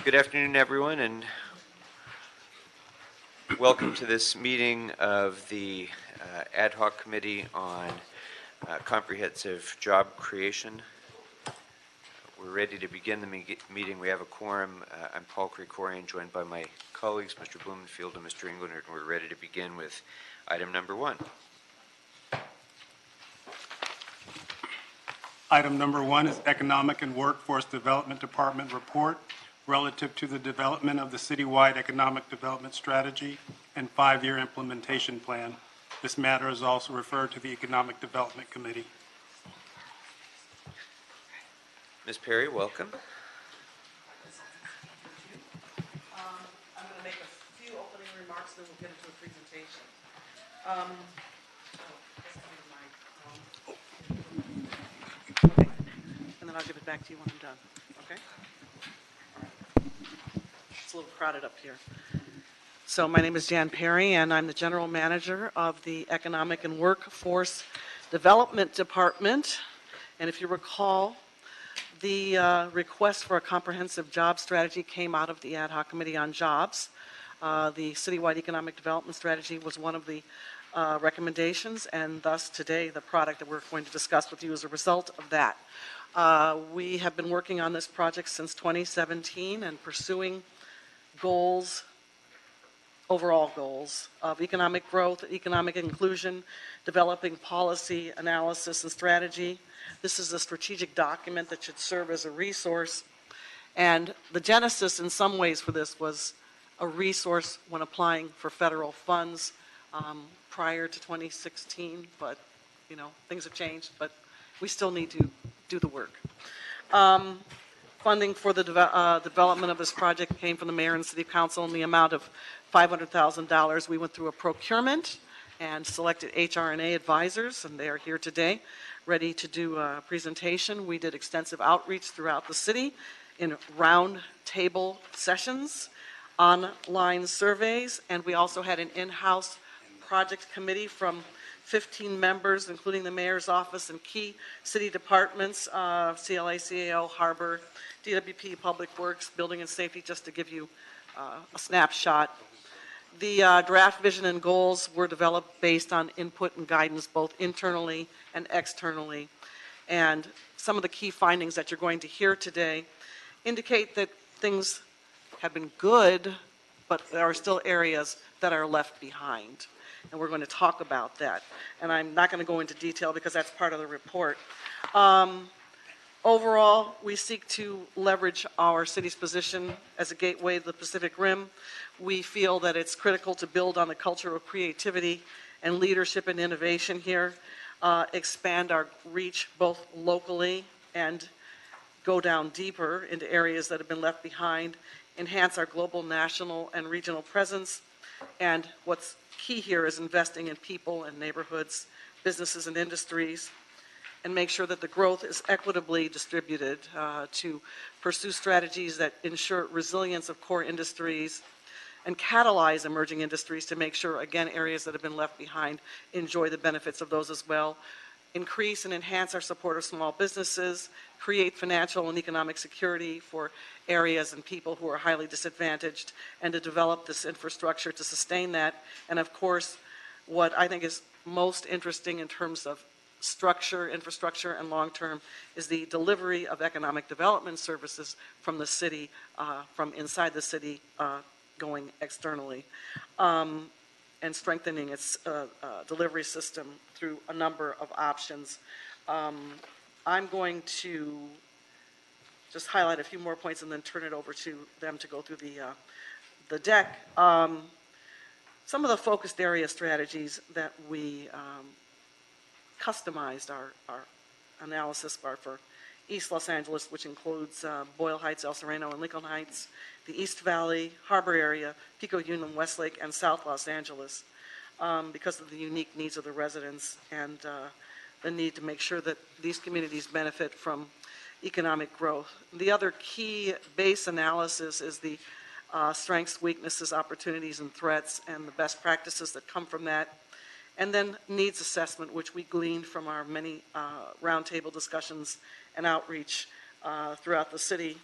Good afternoon, everyone, and welcome to this meeting of the Ad Hoc Committee on Comprehensive Job Creation. We're ready to begin the meeting. We have a quorum. I'm Paul Krikorian, joined by my colleagues, Mr. Blumenfield and Mr. Englander, and we're ready to begin with item number 1. Item number 1 is Economic and Workforce Development Department report relative to the development of the citywide economic development strategy and 5-year implementation plan. This matter is also referred to the Economic Development Committee. Ms. Perry, welcome. I'm going to make a few opening remarks, then we'll get into the presentation. Okay. And then I'll give it back to you when I'm done. Okay? All right. It's a little crowded up here. So my name is Jan Perry, and I'm the General Manager of the Economic and Workforce Development Department. And if you recall, the request for a comprehensive job strategy came out of the Ad Hoc Committee on Jobs. The citywide economic development strategy was one of the recommendations, and thus today the product that we're going to discuss with you is a result of that. We have been working on this project since 2017 and pursuing goals, overall goals of economic growth, economic inclusion, developing policy analysis and strategy. This is a strategic document that should serve as a resource. And the genesis in some ways for this was a resource when applying for federal funds prior to 2016. But, you know, things have changed, but we still need to do the work. Funding for the development of this project came from the mayor and city council in the amount of $500,000. We went through a procurement and selected HR&A advisors, and they are here today, ready to do a presentation. We did extensive outreach throughout the city in round table sessions, online surveys, and we also had an in-house project committee from 15 members, including the mayor's office and key city departments, CLA, CAO, Harbor, DWP, Public Works, Building and Safety, just to give you a snapshot. The draft vision and goals were developed based on input and guidance both internally and externally. And some of the key findings that you're going to hear today indicate that things have been good, but there are still areas that are left behind. And we're going to talk about that. And I'm not going to go into detail because that's part of the report. Overall, we seek to leverage our city's position as a gateway to the Pacific Rim. We feel that it's critical to build on the culture of creativity and leadership and innovation here, expand our reach both locally and go down deeper into areas that have been left behind, enhance our global, national, and regional presence. And what's key here is investing in people and neighborhoods, businesses and industries, and make sure that the growth is equitably distributed to pursue strategies that ensure resilience of core industries and catalyze emerging industries to make sure, again, areas that have been left behind enjoy the benefits of those as well. Increase and enhance our support of small businesses, create financial and economic security for areas and people who are highly disadvantaged, and to develop this infrastructure to sustain that. And of course, what I think is most interesting in terms of structure, infrastructure, and long-term is the delivery of economic development services from the city, from inside the city, going externally, and strengthening its delivery system through a number of options. I'm going to just highlight a few more points and then turn it over to them to go through the deck. Some of the focused area strategies that we customized our analysis bar for East Los Angeles, which includes Boyle Heights, El Sereno, and Lincoln Heights, the East Valley, Harbor area, Pico Union, Westlake, and South Los Angeles, because of the unique needs of the residents and the need to make sure that these communities benefit from economic growth. The other key base analysis is the strengths, weaknesses, opportunities, and threats, and the best practices that come from that. And then needs assessment, which we gleaned from our many roundtable discussions and outreach throughout the city.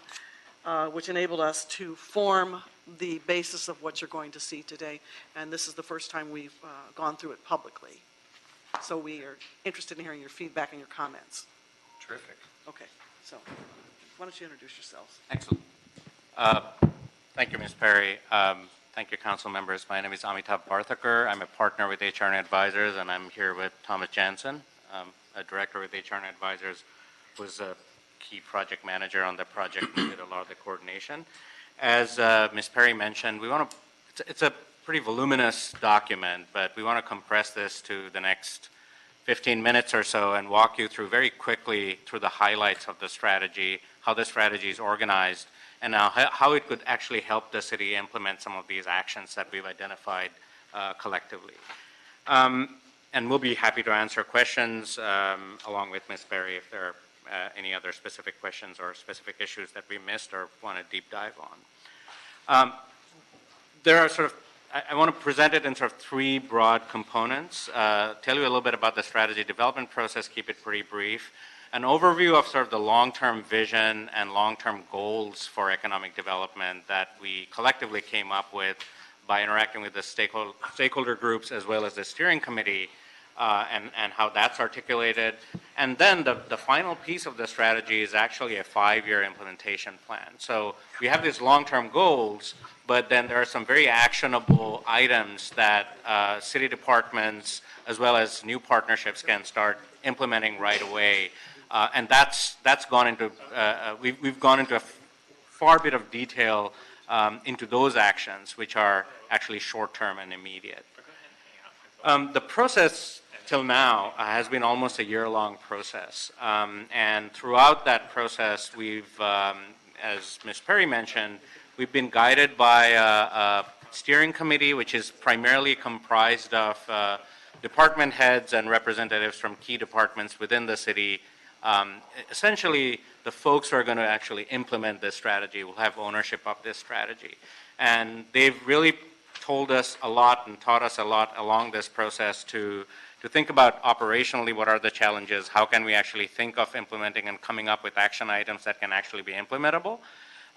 which enabled us to form the basis of what you're going to see today. And this is the first time we've gone through it publicly. So we are interested in hearing your feedback and your comments. Terrific. Okay, so why don't you introduce yourselves? Excellent. Thank you, Ms. Perry. Thank you, council members. My name is Amitabh Barthakar. I'm a partner with HR&A Advisors, and I'm here with Thomas Jansen, a director with HR&A Advisors, who's a key project manager on the project and did a lot of the coordination. As Ms. Perry mentioned, it's a pretty voluminous document, but we want to compress this to the next 15 minutes or so and walk you through very quickly through the highlights of the strategy, how the strategy is organized, and now how it could actually help the city implement some of these actions that we've identified collectively. And we'll be happy to answer questions along with Ms. Perry if there are any other specific questions or specific issues that we missed or want to deep dive on. There are I want to present it in sort of three broad components, tell you a little bit about the strategy development process, keep it pretty brief, an overview of sort of the long-term vision and long-term goals for economic development that we collectively came up with by interacting with the stakeholder groups as well as the steering committee, and how that's articulated. And then the final piece of the strategy is actually a 5-year implementation plan. So we have these long-term goals, but then there are some very actionable items that city departments as well as new partnerships can start implementing right away. And that's gone into, we've gone into a far bit of detail into those actions, which are actually short-term and immediate. The process till now has been almost a year-long process. And throughout that process, we've, as Ms. Perry mentioned, we've been guided by a steering committee, which is primarily comprised of department heads and representatives from key departments within the city. Essentially, the folks who are going to actually implement this strategy will have ownership of this strategy. And they've really told us a lot and taught us a lot along this process to think about operationally what are the challenges, how can we actually think of implementing and coming up with action items that can actually be implementable.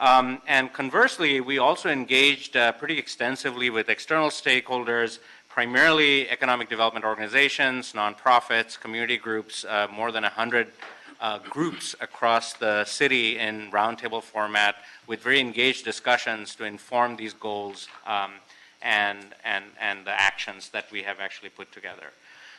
And conversely, we also engaged pretty extensively with external stakeholders, primarily economic development organizations, nonprofits, community groups, more than 100 groups across the city in roundtable format with very engaged discussions to inform these goals and the actions that we have actually put together.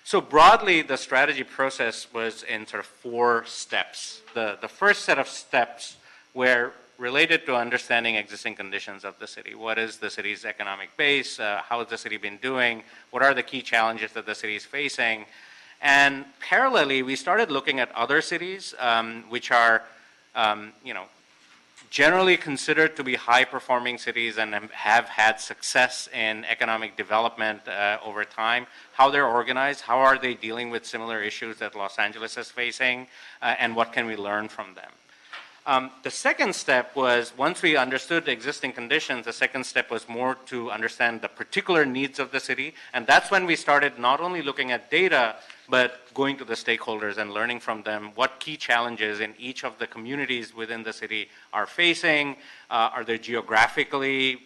So broadly, the strategy process was in sort of 4 steps. The first set of steps were related to understanding existing conditions of the city. What is the city's economic base? How has the city been doing? What are the key challenges that the city is facing? And parallelly, we started looking at other cities, which are, generally considered to be high-performing cities and have had success in economic development over time, how they're organized, how are they dealing with similar issues that Los Angeles is facing, and what can we learn from them. The second step was, once we understood the existing conditions, the second step was more to understand the particular needs of the city, and that's when we started not only looking at data, but going to the stakeholders and learning from them what key challenges in each of the communities within the city are facing. Are there geographically,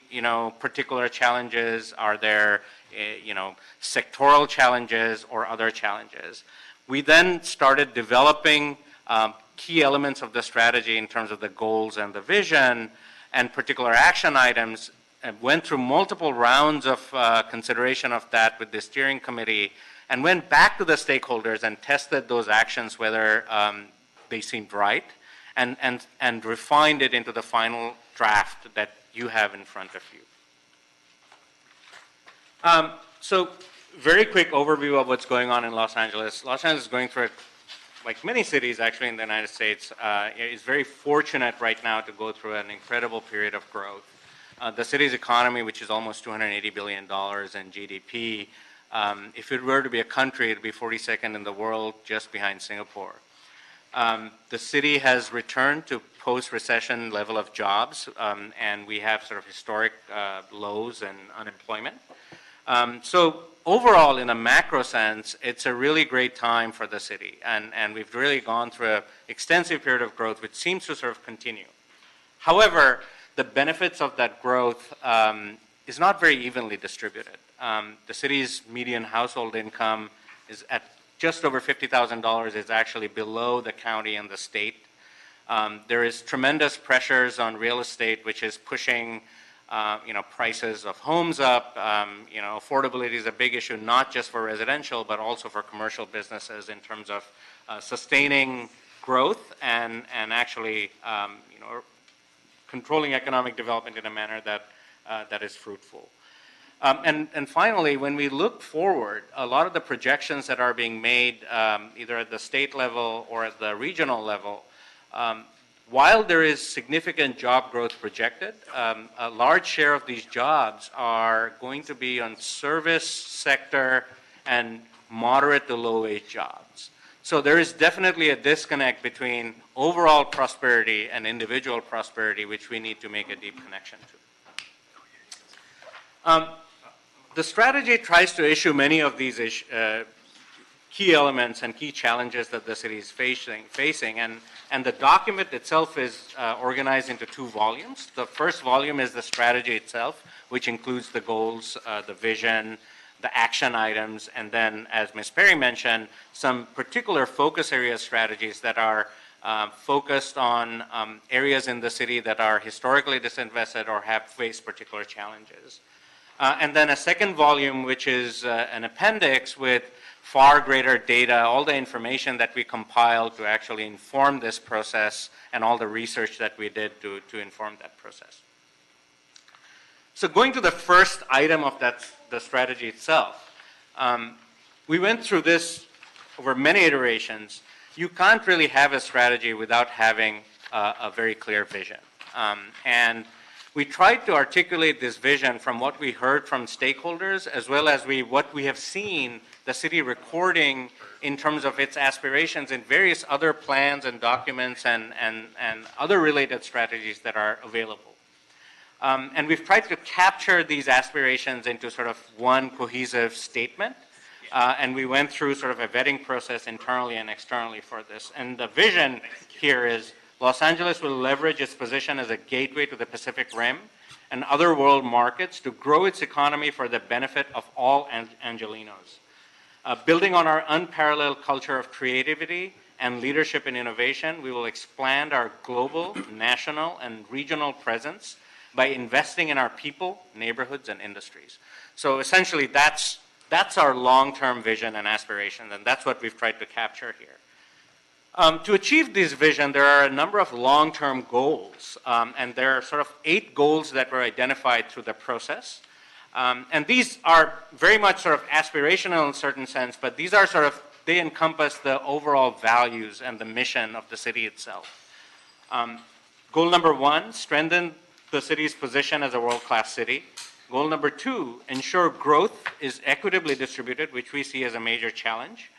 particular challenges? Are there, sectoral challenges or other challenges? We then started developing key elements of the strategy in terms of the goals and the vision and particular action items, and went through multiple rounds of consideration of that with the steering committee, and went back to the stakeholders and tested those actions whether they seemed right, and refined it into the final draft that you have in front of you. So very quick overview of what's going on in Los Angeles. Los Angeles is going through, like many cities actually in the United States, is very fortunate right now to go through an incredible period of growth. The city's economy, which is almost $280 billion in GDP, if it were to be a country, it would be 42nd in the world, just behind Singapore. The city has returned to post-recession level of jobs, and we have sort of historic lows in unemployment. So overall, in a macro sense, it's a really great time for the city, and we've really gone through an extensive period of growth, which seems to sort of continue. However, the benefits of that growth is not very evenly distributed. The city's median household income is at just over $50,000, is actually below the county and the state. There is tremendous pressures on real estate, which is pushing prices of homes up. Affordability is a big issue, not just for residential, but also for commercial businesses in terms of sustaining growth and actually controlling economic development in a manner that is fruitful. And finally, when we look forward, a lot of the projections that are being made either at the state level or at the regional level, while there is significant job growth projected, a large share of these jobs are going to be on service sector and moderate to low wage jobs. So there is definitely a disconnect between overall prosperity and individual prosperity, which we need to make a deep connection to. The strategy tries to issue many of these key elements and key challenges that the city is facing, and the document itself is organized into 2 volumes. The first volume is the strategy itself, which includes the goals, the vision, the action items, and then, as Ms. Perry mentioned, some particular focus area strategies that are focused on areas in the city that are historically disinvested or have faced particular challenges. And then a second volume, which is an appendix with far greater data, all the information that we compiled to actually inform this process and all the research that we did to inform that process. So going to the first item of the strategy itself, we went through this over many iterations. You can't really have a strategy without having a very clear vision. And we tried to articulate this vision from what we heard from stakeholders, as well as what we have seen the city recording in terms of its aspirations in various other plans and documents and other related strategies that are available. And we've tried to capture these aspirations into sort of one cohesive statement. And we went through sort of a vetting process internally and externally for this. And the vision here is Los Angeles will leverage its position as a gateway to the Pacific Rim and other world markets to grow its economy for the benefit of all Angelenos. Building on our unparalleled culture of creativity and leadership in innovation, we will expand our global, national, and regional presence by investing in our people, neighborhoods, and industries. So essentially, that's our long-term vision and aspirations, and that's what we've tried to capture here. To achieve this vision, there are a number of long-term goals, and there are sort of 8 goals that were identified through the process. And these are very much sort of aspirational in a certain sense, but these are they encompass the overall values and the mission of the city itself. Goal number 1, strengthen the city's position as a world-class city. Goal number 2, ensure growth is equitably distributed, which we see as a major challenge.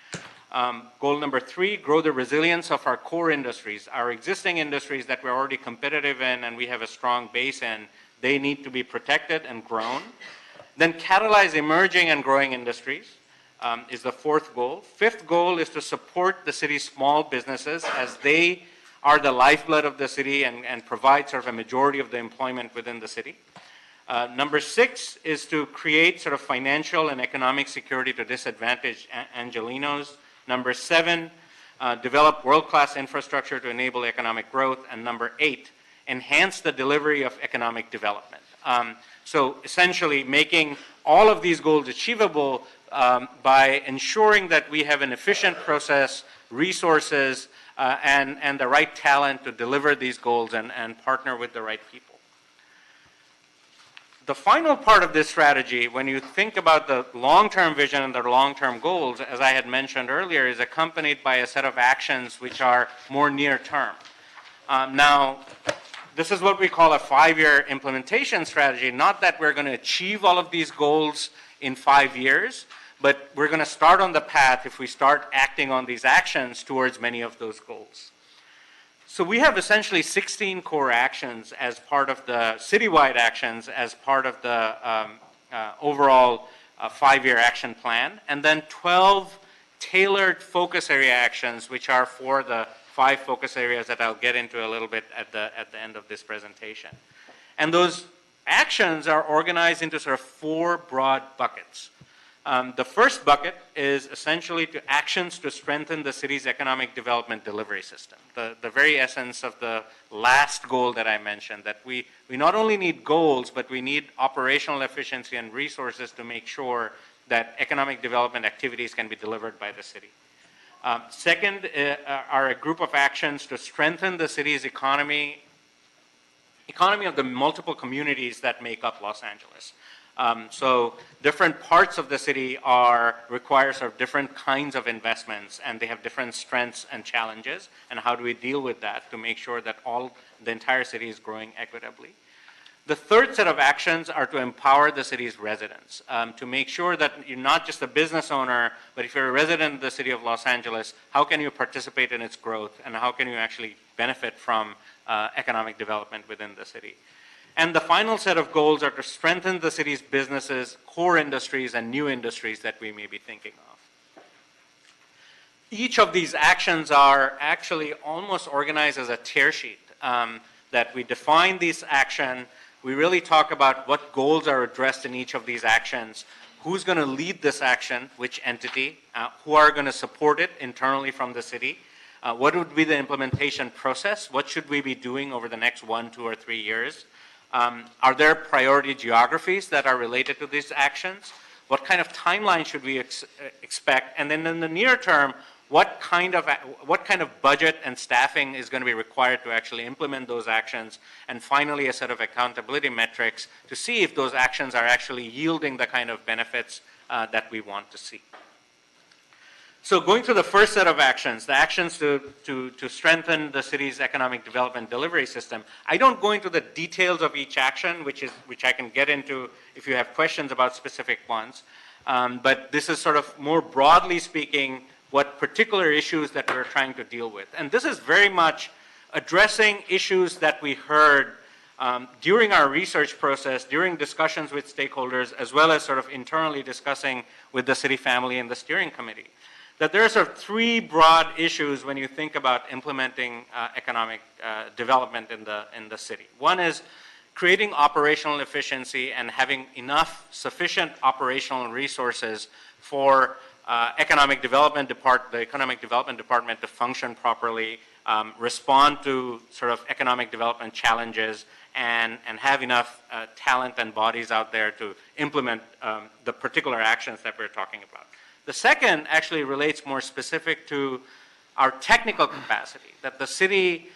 Goal number 3, grow the resilience of our core industries. Our existing industries that we're already competitive in and we have a strong base in, they need to be protected and grown. Then catalyze emerging and growing industries is the 4th goal. 5th goal is to support the city's small businesses as they are the lifeblood of the city and provide sort of a majority of the employment within the city. Number 6 is to create sort of financial and economic security to disadvantaged Angelenos. Number 7, develop world-class infrastructure to enable economic growth. And number 8, enhance the delivery of economic development. So essentially making all of these goals achievable by ensuring that we have an efficient process, resources, and the right talent to deliver these goals and partner with the right people. The final part of this strategy, when you think about the long-term vision and the long-term goals, as I had mentioned earlier, is accompanied by a set of actions which are more near-term. Now, this is what we call a 5-year implementation strategy, not that we're going to achieve all of these goals in 5 years, but we're going to start on the path if we start acting on these actions towards many of those goals. So we have essentially 16 core actions as part of the citywide actions as part of the overall 5-year action plan, and then 12 tailored focus area actions which are for the 5 focus areas that I'll get into a little bit at the end of this presentation. And those actions are organized into sort of 4 broad buckets. The first bucket is essentially to actions to strengthen the city's economic development delivery system. The very essence of the last goal that I mentioned, that we not only need goals, but we need operational efficiency and resources to make sure that economic development activities can be delivered by the city. Second are a group of actions to strengthen the city's economy of the multiple communities that make up Los Angeles. So different parts of the city require sort of different kinds of investments, and they have different strengths and challenges, and how do we deal with that to make sure that the entire city is growing equitably. The third set of actions are to empower the city's residents, to make sure that you're not just a business owner, but if you're a resident of the city of Los Angeles, how can you participate in its growth, and how can you actually benefit from economic development within the city. And the final set of goals are to strengthen the city's businesses, core industries, and new industries that we may be thinking of. Each of these actions are actually almost organized as a tear sheet, that we define this action, we really talk about what goals are addressed in each of these actions, who's going to lead this action, which entity, who are going to support it internally from the city, what would be the implementation process, what should we be doing over the next 1, 2, or 3 years, are there priority geographies that are related to these actions, what kind of timeline should we expect, and then in the near term, what kind of budget and staffing is going to be required to actually implement those actions, and finally a set of accountability metrics to see if those actions are actually yielding the kind of benefits that we want to see. So going through the first set of actions, the actions to strengthen the city's economic development delivery system, I don't go into the details of each action, which I can get into if you have questions about specific ones, but this is sort of more broadly speaking what particular issues that we're trying to deal with. And this is very much addressing issues that we heard during our research process, during discussions with stakeholders, as well as sort of internally discussing with the city family and the steering committee. That there are sort of 3 broad issues when you think about implementing economic development in the city. One is creating operational efficiency and having enough sufficient operational resources for the economic development department to function properly, respond to sort of economic development challenges, and have enough talent and bodies out there to implement the particular actions that we're talking about. The second actually relates more specific to our technical capacity, that the city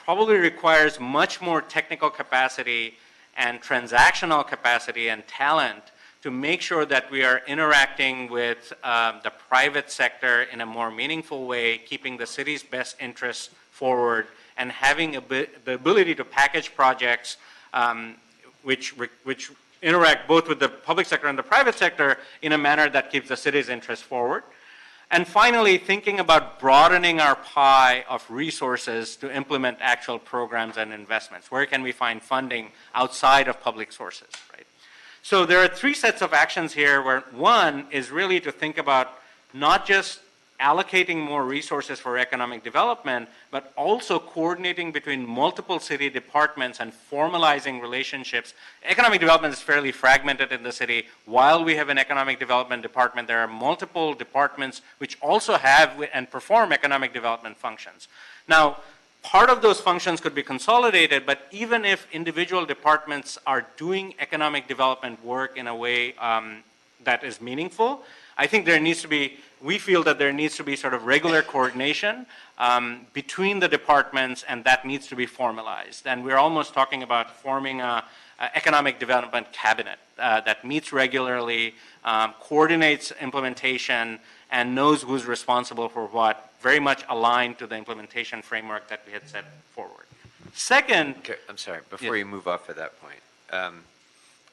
probably requires much more technical capacity and transactional capacity and talent to make sure that we are interacting with the private sector in a more meaningful way, keeping the city's best interests forward, and having the ability to package projects which interact both with the public sector and the private sector in a manner that keeps the city's interests forward. And finally, thinking about broadening our pie of resources to implement actual programs and investments. Where can we find funding outside of public sources, right? So there are 3 sets of actions here where one is really to think about not just allocating more resources for economic development, but also coordinating between multiple city departments and formalizing relationships. Economic development is fairly fragmented in the city. While we have an economic development department, there are multiple departments which also have and perform economic development functions. Now, part of those functions could be consolidated, but even if individual departments are doing economic development work in a way that is meaningful, I think we feel that there needs to be sort of regular coordination between the departments, and that needs to be formalized. And we're almost talking about forming an economic development cabinet that meets regularly, coordinates implementation, and knows who's responsible for what, very much aligned to the implementation framework that we had set forward. Second... Okay, I'm sorry, before you move off of that point,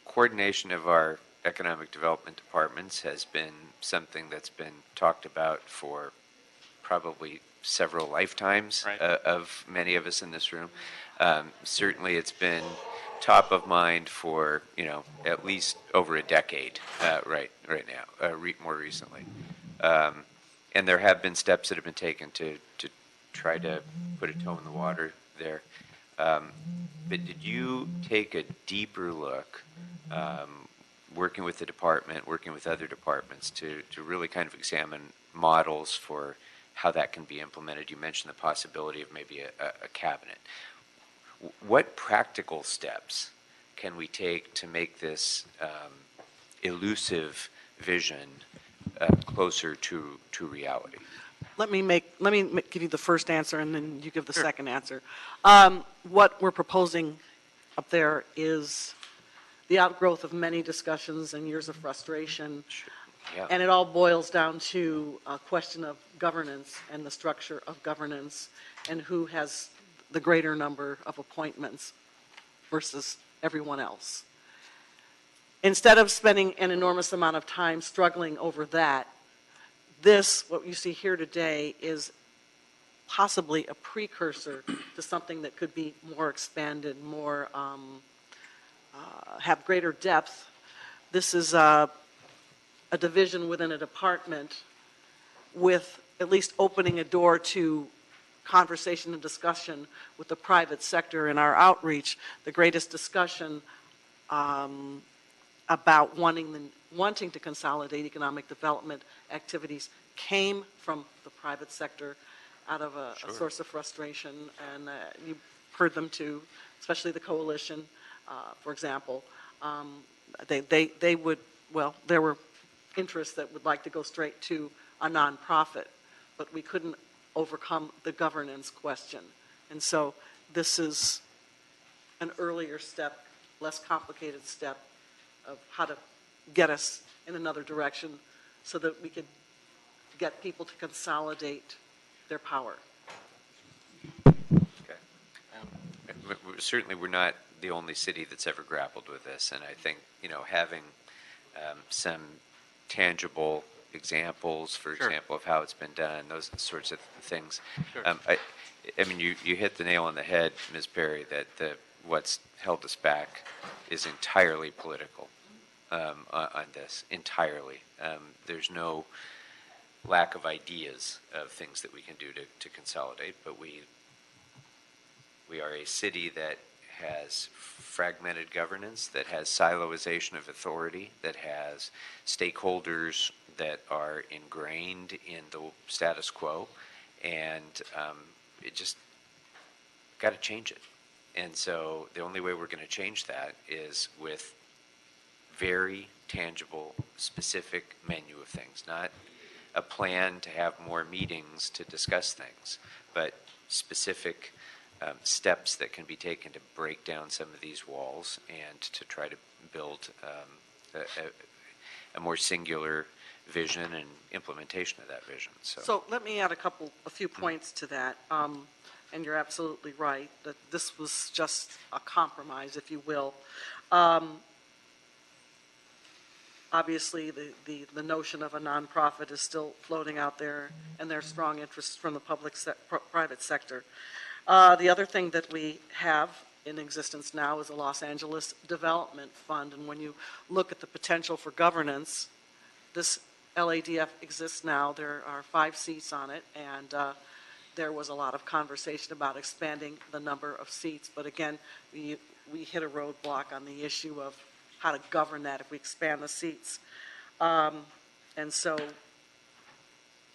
coordination of our economic development departments has been something that's been talked about for probably several lifetimes of many of us in this room. Certainly it's been top of mind for, at least over a decade right now, more recently. And there have been steps that have been taken to try to put a toe in the water there. But did you take a deeper look, working with the department, working with other departments, to really kind of examine models for how that can be implemented? You mentioned the possibility of maybe a cabinet. What practical steps can we take to make this elusive vision closer to reality? Let me give you the first answer, and then you give the second answer. What we're proposing up there is the outgrowth of many discussions and years of frustration, Yeah. and it all boils down to a question of governance and the structure of governance and who has the greater number of appointments versus everyone else. Instead of spending an enormous amount of time struggling over that, what you see here today, is possibly a precursor to something that could be more expanded, more have greater depth. This is a division within a department with at least opening a door to conversation and discussion with the private sector in our outreach. The greatest discussion about wanting to consolidate economic development activities came from the private sector out of a source of frustration, and you heard them too, especially the coalition, for example. They would, well, there were interests that would like to go straight to a nonprofit, but we couldn't overcome the governance question. And so this is an earlier step, less complicated step of how to get us in another direction so that we could get people to consolidate their power. Okay. Certainly, we're not the only city that's ever grappled with this, and I think, having some tangible examples, for example, of how it's been done, those sorts of things. Sure. I mean, you hit the nail on the head, Ms. Perry, that what's held us back is entirely political on this, entirely. There's no lack of ideas of things that we can do to consolidate, but we are a city that has fragmented governance, that has siloization of authority, that has stakeholders that are ingrained in the status quo, and it just got to change it. And so the only way we're going to change that is with very tangible, specific menu of things, not a plan to have more meetings to discuss things, but specific steps that can be taken to break down some of these walls and to try to build a more singular vision and implementation of that vision. So let me add a few points to that. And you're absolutely right that this was just a compromise, if you will. Obviously, the notion of a nonprofit is still floating out there, and there's strong interest from the private sector. The other thing that we have in existence now is a Los Angeles Development Fund, and when you look at the potential for governance, this LADF exists now. There are 5 seats on it, and there was a lot of conversation about expanding the number of seats, but again, we hit a roadblock on the issue of how to govern that if we expand the seats. And so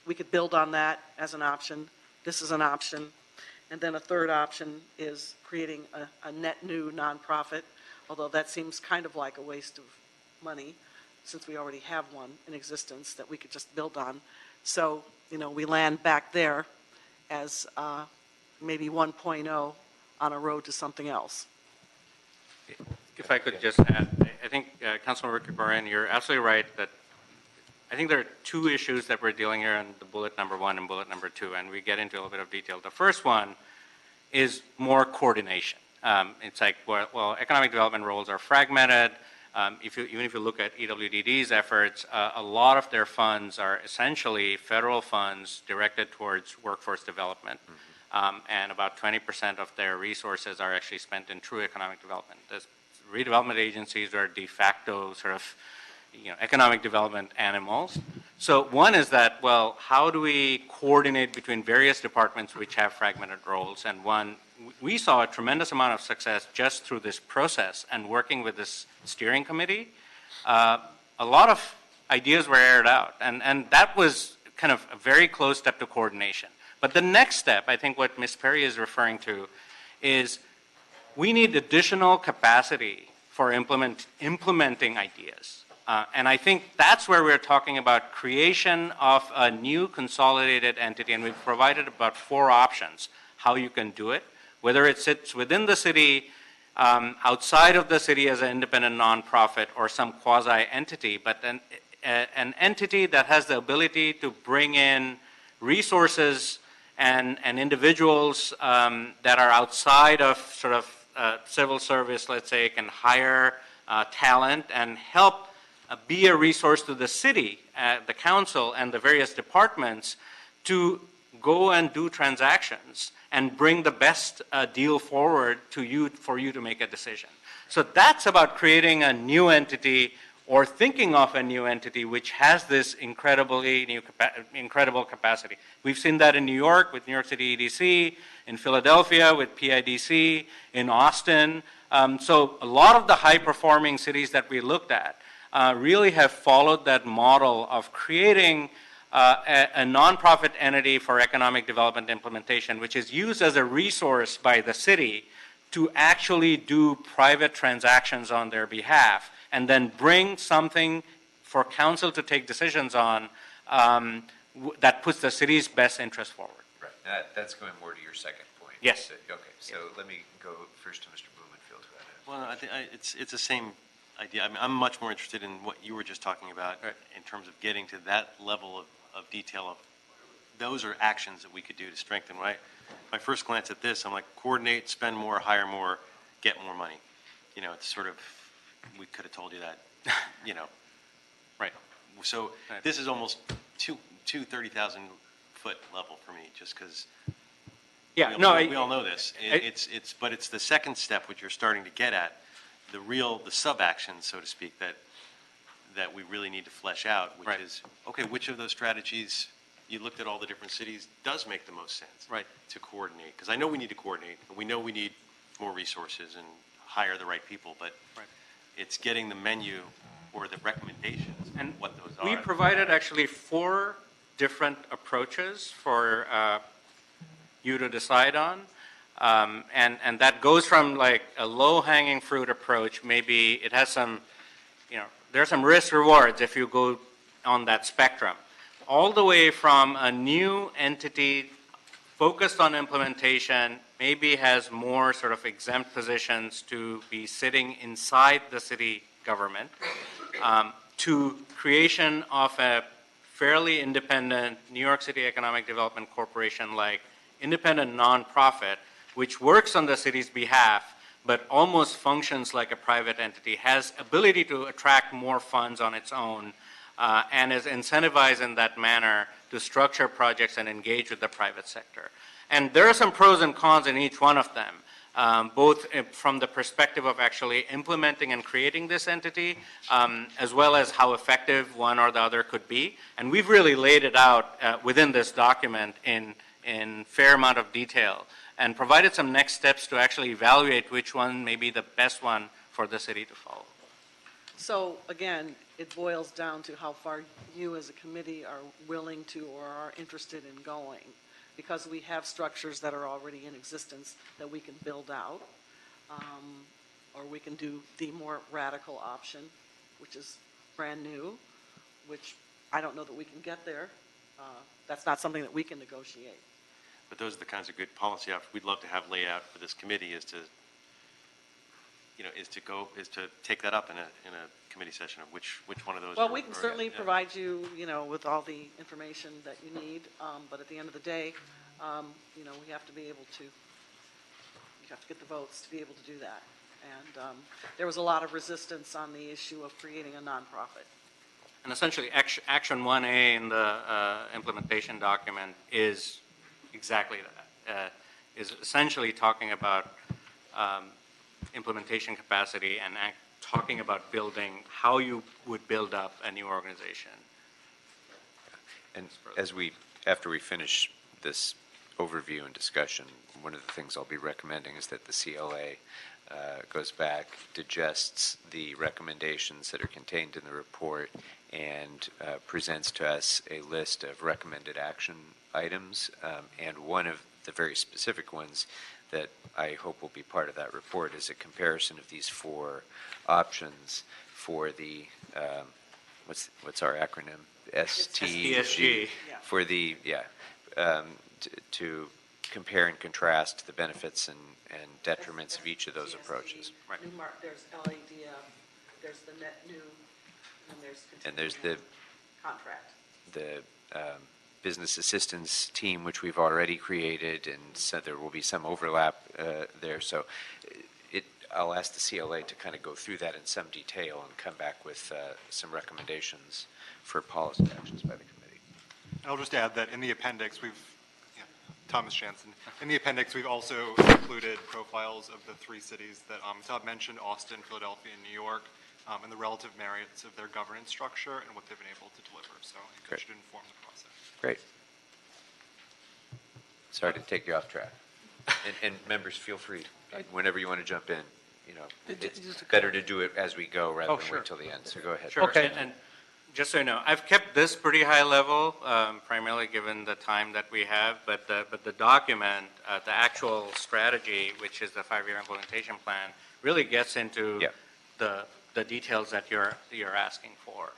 we could build on that as an option. This is an option. And then a third option is creating a net new nonprofit, although that seems kind of like a waste of money since we already have one in existence that we could just build on. So, we land back there as maybe 1.0 on a road to something else. If I could just add, I think, Councilmember Kikoran, you're absolutely right that I think there are 2 issues that we're dealing here in the bullet number 1 and bullet number 2, and we get into a little bit of detail. The first one is more coordination. It's like, well, economic development roles are fragmented. Even if you look at EWDD's efforts, a lot of their funds are essentially federal funds directed towards workforce development. And about 20% of their resources are actually spent in true economic development. The redevelopment agencies are de facto sort of economic development animals. So one is that, well, how do we coordinate between various departments which have fragmented roles? And one, we saw a tremendous amount of success just through this process and working with this steering committee. A lot of ideas were aired out, and that was kind of a very close step to coordination. But the next step, I think what Ms. Perry is referring to, is we need additional capacity for implementing ideas. And I think that's where we're talking about creation of a new consolidated entity, and we've provided about 4 options how you can do it, whether it sits within the city, outside of the city as an independent nonprofit, or some quasi-entity, but an entity that has the ability to bring in resources and individuals that are outside of sort of civil service, let's say, can hire talent and help be a resource to the city, the council, and the various departments to go and do transactions and bring the best deal forward to you for you to make a decision. So that's about creating a new entity or thinking of a new entity which has this incredible capacity. We've seen that in New York with New York City EDC, in Philadelphia with PIDC, in Austin. So a lot of the high-performing cities that we looked at really have followed that model of creating a nonprofit entity for economic development implementation, which is used as a resource by the city to actually do private transactions on their behalf, and then bring something for council to take decisions on that puts the city's best interest forward. Right. That's going more to your second point. Yes. Okay. So let me go first to Mr. Blumenfield. Well, I think it's the same idea. I mean, I'm much more interested in what you were just talking about in terms of getting to that level of detail of those are actions that we could do to strengthen, right? My first glance at this, I'm like, coordinate, spend more, hire more, get more money. You know, it's sort of, we could have told you that, you know. Right. So this is almost two 30,000 foot level for me, just because Yeah, we all know this. But it's the second step, which you're starting to get at, the sub actions, so to speak, that we really need to flesh out, which is, okay, which of those strategies, you looked at all the different cities, does make the most sense to coordinate? Because I know we need to coordinate, and we know we need more resources and hire the right people, but it's getting the menu or the recommendations and what those are. We provided actually 4 different approaches for you to decide on. And that goes from like a low-hanging fruit approach, maybe it has some, there are some risk rewards if you go on that spectrum, all the way from a new entity focused on implementation, maybe has more sort of exempt positions to be sitting inside the city government, to creation of a fairly independent New York City Economic Development Corporation like independent nonprofit, which works on the city's behalf, but almost functions like a private entity, has ability to attract more funds on its own, and is incentivized in that manner to structure projects and engage with the private sector. And there are some pros and cons in each one of them, both from the perspective of actually implementing and creating this entity, as well as how effective one or the other could be. And we've really laid it out within this document in fair amount of detail, and provided some next steps to actually evaluate which one may be the best one for the city to follow. So again, it boils down to how far you as a committee are willing to or are interested in going, because we have structures that are already in existence that we can build out, or we can do the more radical option, which is brand new, which I don't know that we can get there. That's not something that we can negotiate. But those are the kinds of good policy options we'd love to have laid out for this committee, is to take that up in a committee session of which one of those. Well, we can certainly provide you, with all the information that you need, but at the end of the day, we have to be able to, you have to get the votes to be able to do that. And there was a lot of resistance on the issue of creating a nonprofit. And essentially, Action 1A in the implementation document is exactly that, is essentially talking about implementation capacity and talking about building how you would build up a new organization. And after we finish this overview and discussion, one of the things I'll be recommending is that the CLA goes back, digests the recommendations that are contained in the report, and presents to us a list of recommended action items. And one of the very specific ones that I hope will be part of that report is a comparison of these 4 options for the, what's our acronym? STG. For the, to compare and contrast the benefits and detriments of each of those approaches. Right. There's LADF, there's the net new, and there's the contract. The business assistance team, which we've already created, and so there will be some overlap there. So I'll ask the CLA to kind of go through that in some detail and come back with some recommendations for policy actions by the committee. I'll just add that in the appendix, Thomas Jansen. In the appendix, we've also included profiles of the 3 cities that Amitabh mentioned, Austin, Philadelphia, and New York, and the relative merits of their governance structure and what they've been able to deliver. So I think that should inform the process. Great. Sorry to take you off track. And members, feel free, whenever you want to jump in. It's better to do it as we go rather than wait till the end. So go ahead. Sure. Okay. And just so you know, I've kept this pretty high level, primarily given the time that we have. But the document, the actual strategy, which is the 5-year implementation plan, really gets into the details that you're asking for.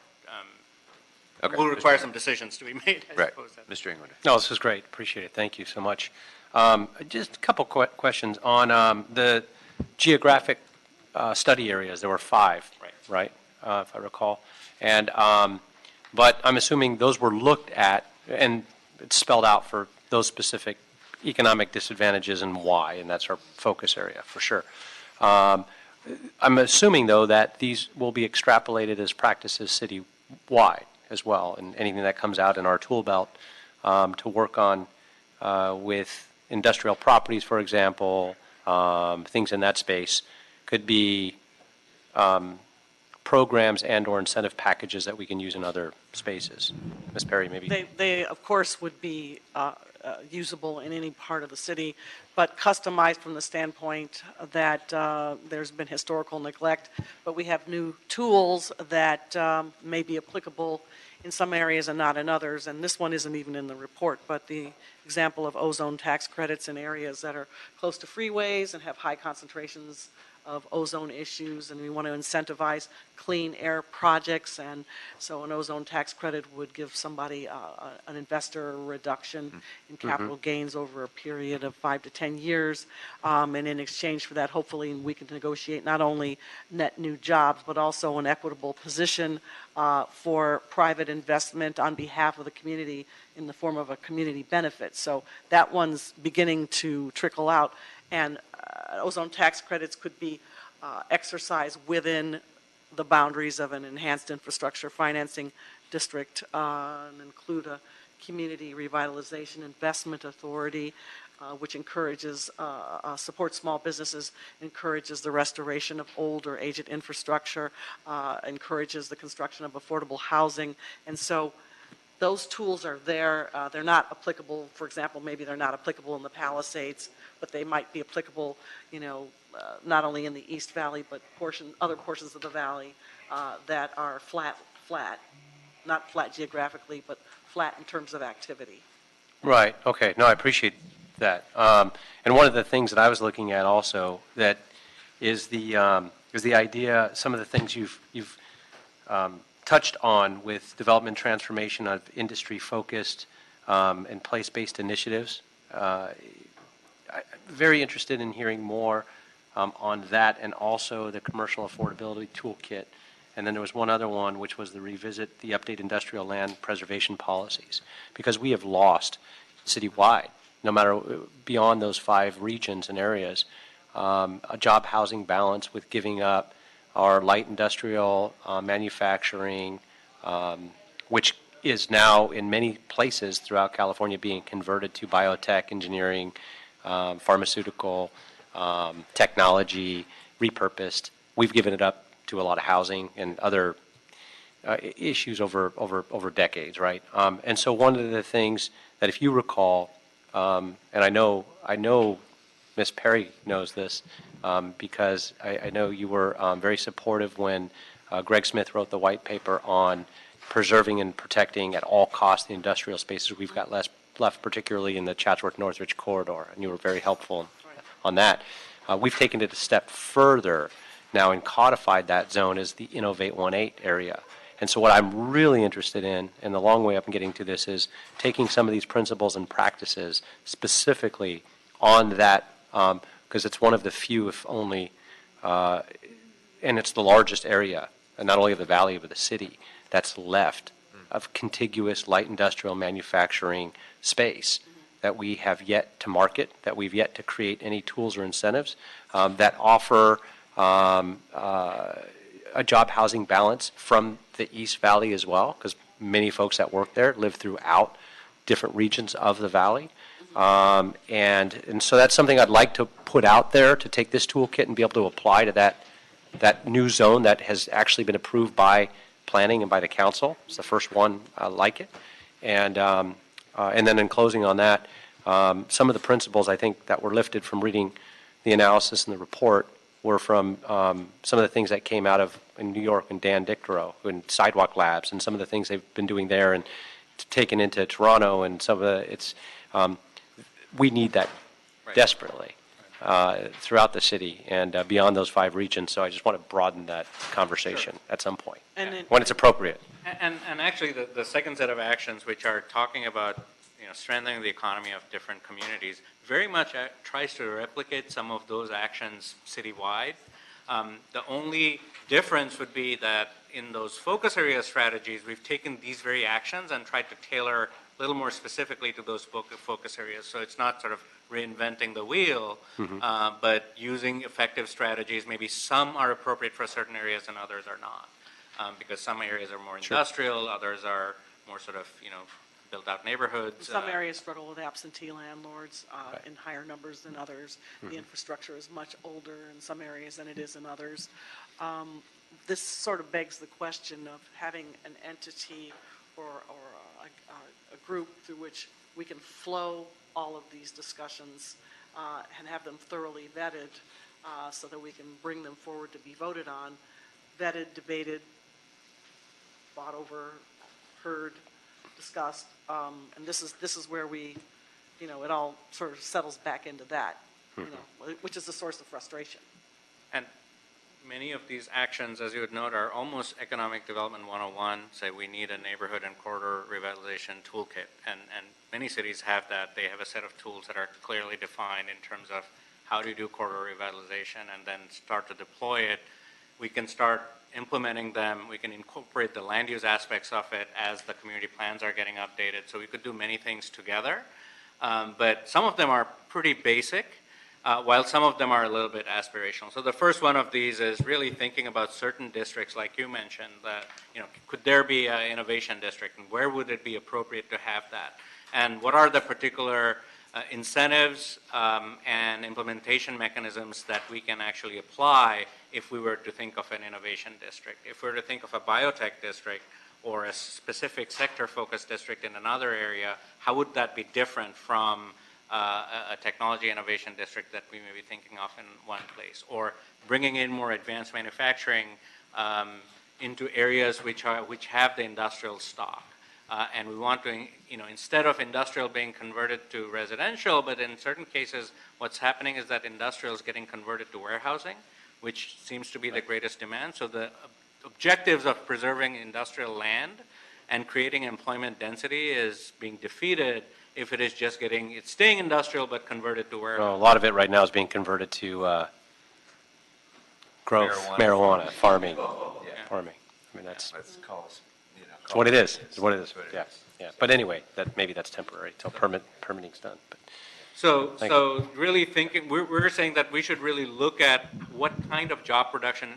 Okay. Will require some decisions to be made. I Right, suppose. Mr. Englander. No, this is great. Appreciate it. Thank you so much. Just a couple questions on the geographic study areas. There were 5, right? If I recall. And but I'm assuming those were looked at and it's spelled out for those specific economic disadvantages and why, and that's our focus area for sure. I'm assuming, though, that these will be extrapolated as practices citywide as well, and anything that comes out in our tool belt to work on with industrial properties, for example, things in that space could be programs and or incentive packages that we can use in other spaces. Ms. Perry, maybe. They of course, would be usable in any part of the city, but customized from the standpoint that there's been historical neglect, but we have new tools that may be applicable in some areas and not in others, and this one isn't even in the report, but the example of ozone tax credits in areas that are close to freeways and have high concentrations of ozone issues, and we want to incentivize clean air projects, and so an ozone tax credit would give somebody an investor reduction in capital gains over a period of 5 to 10 years, and in exchange for that, hopefully we can negotiate not only net new jobs, but also an equitable position for private investment on behalf of the community in the form of a community benefit. So that one's beginning to trickle out, and ozone tax credits could be exercised within the boundaries of an enhanced infrastructure financing district and include a community revitalization investment authority, which encourages, supports small businesses, encourages the restoration of old or aged infrastructure, encourages the construction of affordable housing. And so those tools are there. They're not applicable, for example, maybe they're not applicable in the Palisades, but they might be applicable, not only in the East Valley, but other portions of the valley that are flat, not flat geographically, but flat in terms of activity. Right. Okay. No, I appreciate that. And one of the things that I was looking at also that is the idea. Some of the things you've touched on with development transformation of industry-focused and place-based initiatives. I'm very interested in hearing more on that, and also the commercial affordability toolkit. And then there was one other one, which was the revisit the update industrial land preservation policies, because we have lost citywide, no matter beyond those 5 regions and areas, a job housing balance with giving up our light industrial manufacturing, which is now in many places throughout California being converted to biotech, engineering, pharmaceutical, technology, repurposed. We've given it up to a lot of housing and other issues over decades, right? And so one of the things that, if you recall, and I know Ms. Perry knows this, because I know you were very supportive when Greg Smith wrote the white paper on preserving and protecting at all costs the industrial spaces we've got left, particularly in the Chatsworth-Northridge corridor, and you were very helpful on that. We've taken it a step further now and codified that zone as the Innovate 1.8 area. And so what I'm really interested in, and the long way up in getting to this, is taking some of these principles and practices specifically on that, because it's one of the few, if only, and it's the largest area, and not only of the valley, but the city, that's left of contiguous light industrial manufacturing space that we have yet to market, that we've yet to create any tools or incentives that offer a job housing balance from the East Valley as well, because many folks that work there live throughout different regions of the valley. And so that's something I'd like to put out there, to take this toolkit and be able to apply to that new zone that has actually been approved by planning and by the council. It's the first one like it. And then in closing on that, some of the principles I think that were lifted from reading the analysis and the report were from some of the things that came out of in New York and Dan Dictorow and Sidewalk Labs and some of the things they've been doing there and taken into Toronto and some of the, we need that desperately throughout the city and beyond those 5 regions. So I just want to broaden that conversation at some point when it's appropriate. And actually, the second set of actions, which are talking about strengthening the economy of different communities, very much tries to replicate some of those actions citywide. The only difference would be that in those focus area strategies, we've taken these very actions and tried to tailor a little more specifically to those focus areas. So it's not sort of reinventing the wheel, but using effective strategies. Maybe some are appropriate for certain areas and others are not, because some areas are more industrial, others are more sort of, built out neighborhoods. Some areas struggle with absentee landlords in higher numbers than others. The infrastructure is much older in some areas than it is in others. This sort of begs the question of having an entity or a group through which we can flow all of these discussions and have them thoroughly vetted so that we can bring them forward to be voted on, vetted, debated, fought over, heard, discussed, and this is where we, it all sort of settles back into that, which is the source of frustration. And many of these actions, as you would note, are almost economic development 101. Say we need a neighborhood and corridor revitalization toolkit, and many cities have that. They have a set of tools that are clearly defined in terms of how do you do corridor revitalization, and then start to deploy it. We can start implementing them. We can incorporate the land use aspects of it as the community plans are getting updated. So we could do many things together. But some of them are pretty basic, while some of them are a little bit aspirational. So the first one of these is really thinking about certain districts, like you mentioned, that, could there be an innovation district, and where would it be appropriate to have that? And what are the particular incentives and implementation mechanisms that we can actually apply if we were to think of an innovation district? If we were to think of a biotech district or a specific sector-focused district in another area, how would that be different from a technology innovation district that we may be thinking of in one place? Or bringing in more advanced manufacturing into areas which have the industrial stock. And we want to, instead of industrial being converted to residential, but in certain cases, what's happening is that industrial is getting converted to warehousing, which seems to be the greatest demand. So the objectives of preserving industrial land and creating employment density is being defeated if it is just it's staying industrial but converted to warehousing. Well, a lot of it right now is being converted to growth, marijuana farming. Farming. I mean, that's what it is. It's what it is. Yeah. But anyway, maybe that's temporary until permitting's done. But So really thinking, we're saying that we should really look at what kind of job production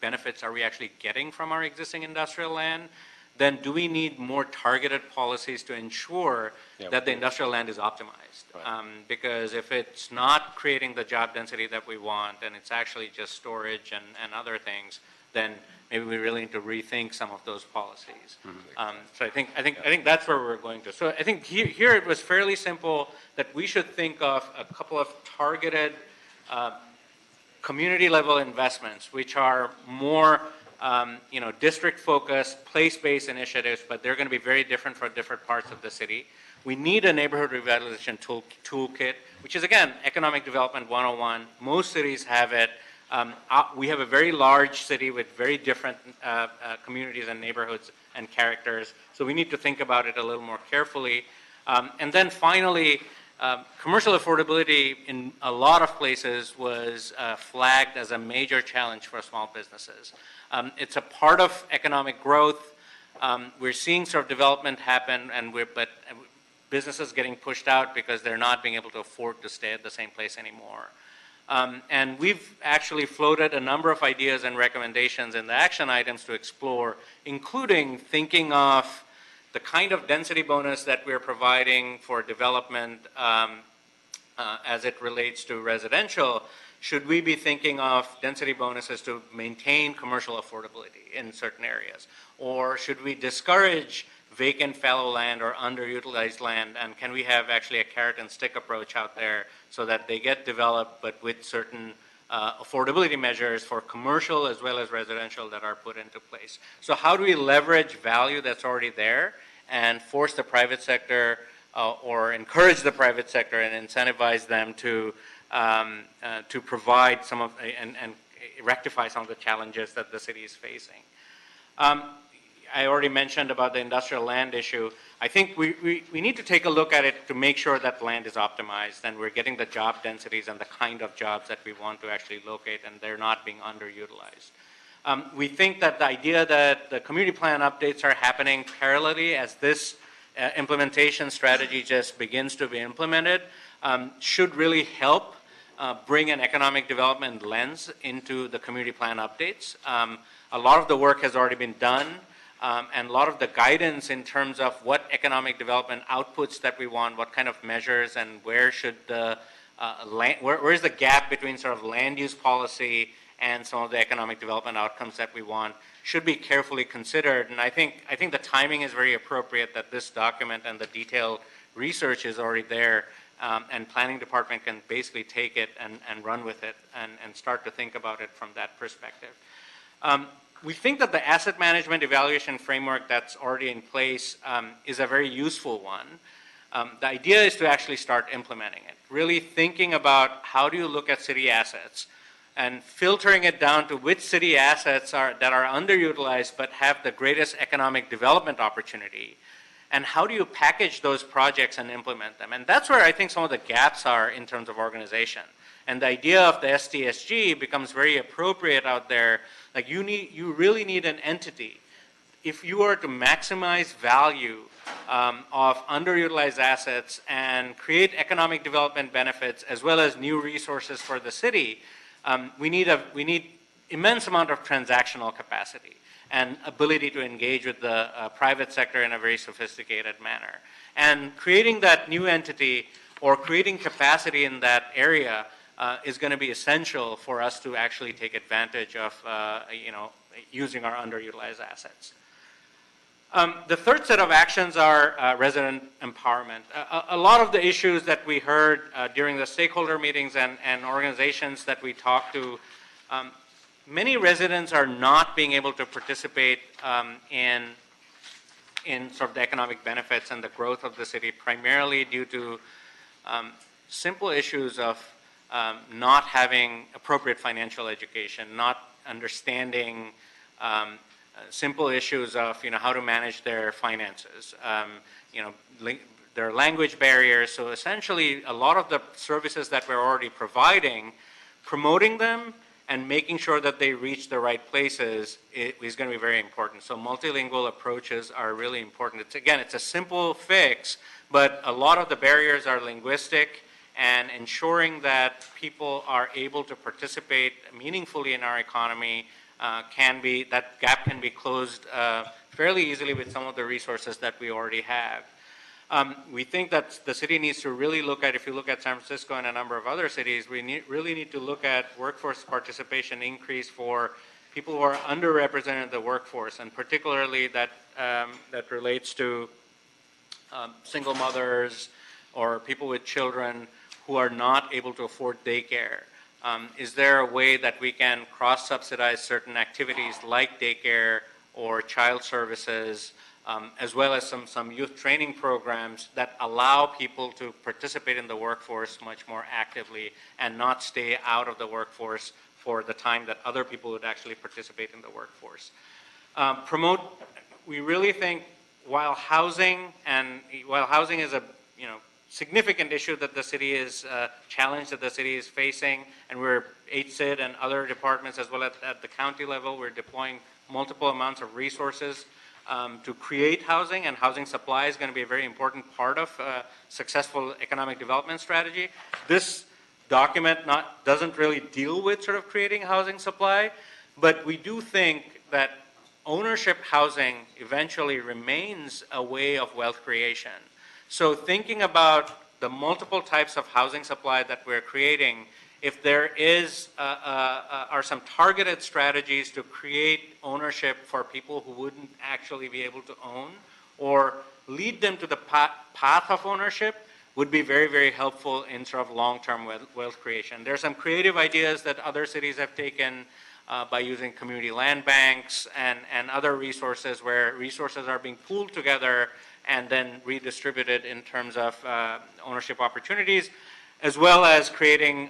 benefits are we actually getting from our existing industrial land. Then do we need more targeted policies to ensure that the industrial land is optimized? Right. Because if it's not creating the job density that we want, and it's actually just storage and other things, then maybe we really need to rethink some of those policies. So I think that's where we're going to. So I think here it was fairly simple that we should think of a couple of targeted community level investments, which are more district focused, place-based initiatives, but they're going to be very different for different parts of the city. We need a neighborhood revitalization toolkit, which is, again, economic development 101. Most cities have it. We have a very large city with very different communities and neighborhoods and characters, so we need to think about it a little more carefully. And then finally, commercial affordability in a lot of places was flagged as a major challenge for small businesses. It's a part of economic growth. We're seeing sort of development happen, but businesses getting pushed out because they're not being able to afford to stay at the same place anymore. And we've actually floated a number of ideas and recommendations in the action items to explore, including thinking of the kind of density bonus that we're providing for development as it relates to residential. Should we be thinking of density bonuses to maintain commercial affordability in certain areas? Or should we discourage vacant fallow land or underutilized land, and can we have actually a carrot and stick approach out there so that they get developed but with certain affordability measures for commercial as well as residential that are put into place? So how do we leverage value that's already there and force the private sector or encourage the private sector and incentivize them to provide some of and rectify some of the challenges that the city is facing? I already mentioned about the industrial land issue. I think we need to take a look at it to make sure that land is optimized and we're getting the job densities and the kind of jobs that we want to actually locate and they're not being underutilized. We think that the idea that the community plan updates are happening parallelly as this implementation strategy just begins to be implemented should really help bring an economic development lens into the community plan updates. A lot of the work has already been done. And a lot of the guidance in terms of what economic development outputs that we want, what kind of measures, and where should the where is the gap between sort of land use policy and some of the economic development outcomes that we want should be carefully considered. And I think the timing is very appropriate that this document and the detailed research is already there, and planning department can basically take it and run with it and start to think about it from that perspective. We think that the asset management evaluation framework that's already in place is a very useful one. The idea is to actually start implementing it, really thinking about how do you look at city assets and filtering it down to which city assets that are underutilized but have the greatest economic development opportunity, and how do you package those projects and implement them. And that's where I think some of the gaps are in terms of organization. And the idea of the STSG becomes very appropriate out there. Like you really need an entity. If you are to maximize value of underutilized assets and create economic development benefits as well as new resources for the city, we need immense amount of transactional capacity and ability to engage with the private sector in a very sophisticated manner. And creating that new entity or creating capacity in that area is going to be essential for us to actually take advantage of using our underutilized assets. The third set of actions are resident empowerment. A lot of the issues that we heard during the stakeholder meetings and organizations that we talked to, many residents are not being able to participate in sort of the economic benefits and the growth of the city, primarily due to simple issues of not having appropriate financial education, not understanding simple issues of how to manage their finances. There are language barriers. So essentially, a lot of the services that we're already providing, promoting them and making sure that they reach the right places is going to be very important. So multilingual approaches are really important. It's a simple fix, but a lot of the barriers are linguistic, and ensuring that people are able to participate meaningfully in our economy that gap can be closed fairly easily with some of the resources that we already have. We think that the city needs to really look at, if you look at San Francisco and a number of other cities, we really need to look at workforce participation increase for people who are underrepresented in the workforce, and particularly that relates to single mothers or people with children who are not able to afford daycare. Is there a way that we can cross-subsidize certain activities like daycare or child services, as well as some youth training programs that allow people to participate in the workforce much more actively and not stay out of the workforce for the time that other people would actually participate in the workforce? We really think while housing is a significant issue that the city is challenge that the city is facing, and we're HCID and other departments as well at the county level, we're deploying multiple amounts of resources to create housing, and housing supply is going to be a very important part of successful economic development strategy. This document doesn't really deal with sort of creating housing supply, but we do think that ownership housing eventually remains a way of wealth creation. So thinking about the multiple types of housing supply that we're creating, if there are some targeted strategies to create ownership for people who wouldn't actually be able to own, or lead them to the path of ownership, would be very, very helpful in sort of long-term wealth creation. There are some creative ideas that other cities have taken by using community land banks and other resources, where resources are being pooled together and then redistributed in terms of ownership opportunities, as well as creating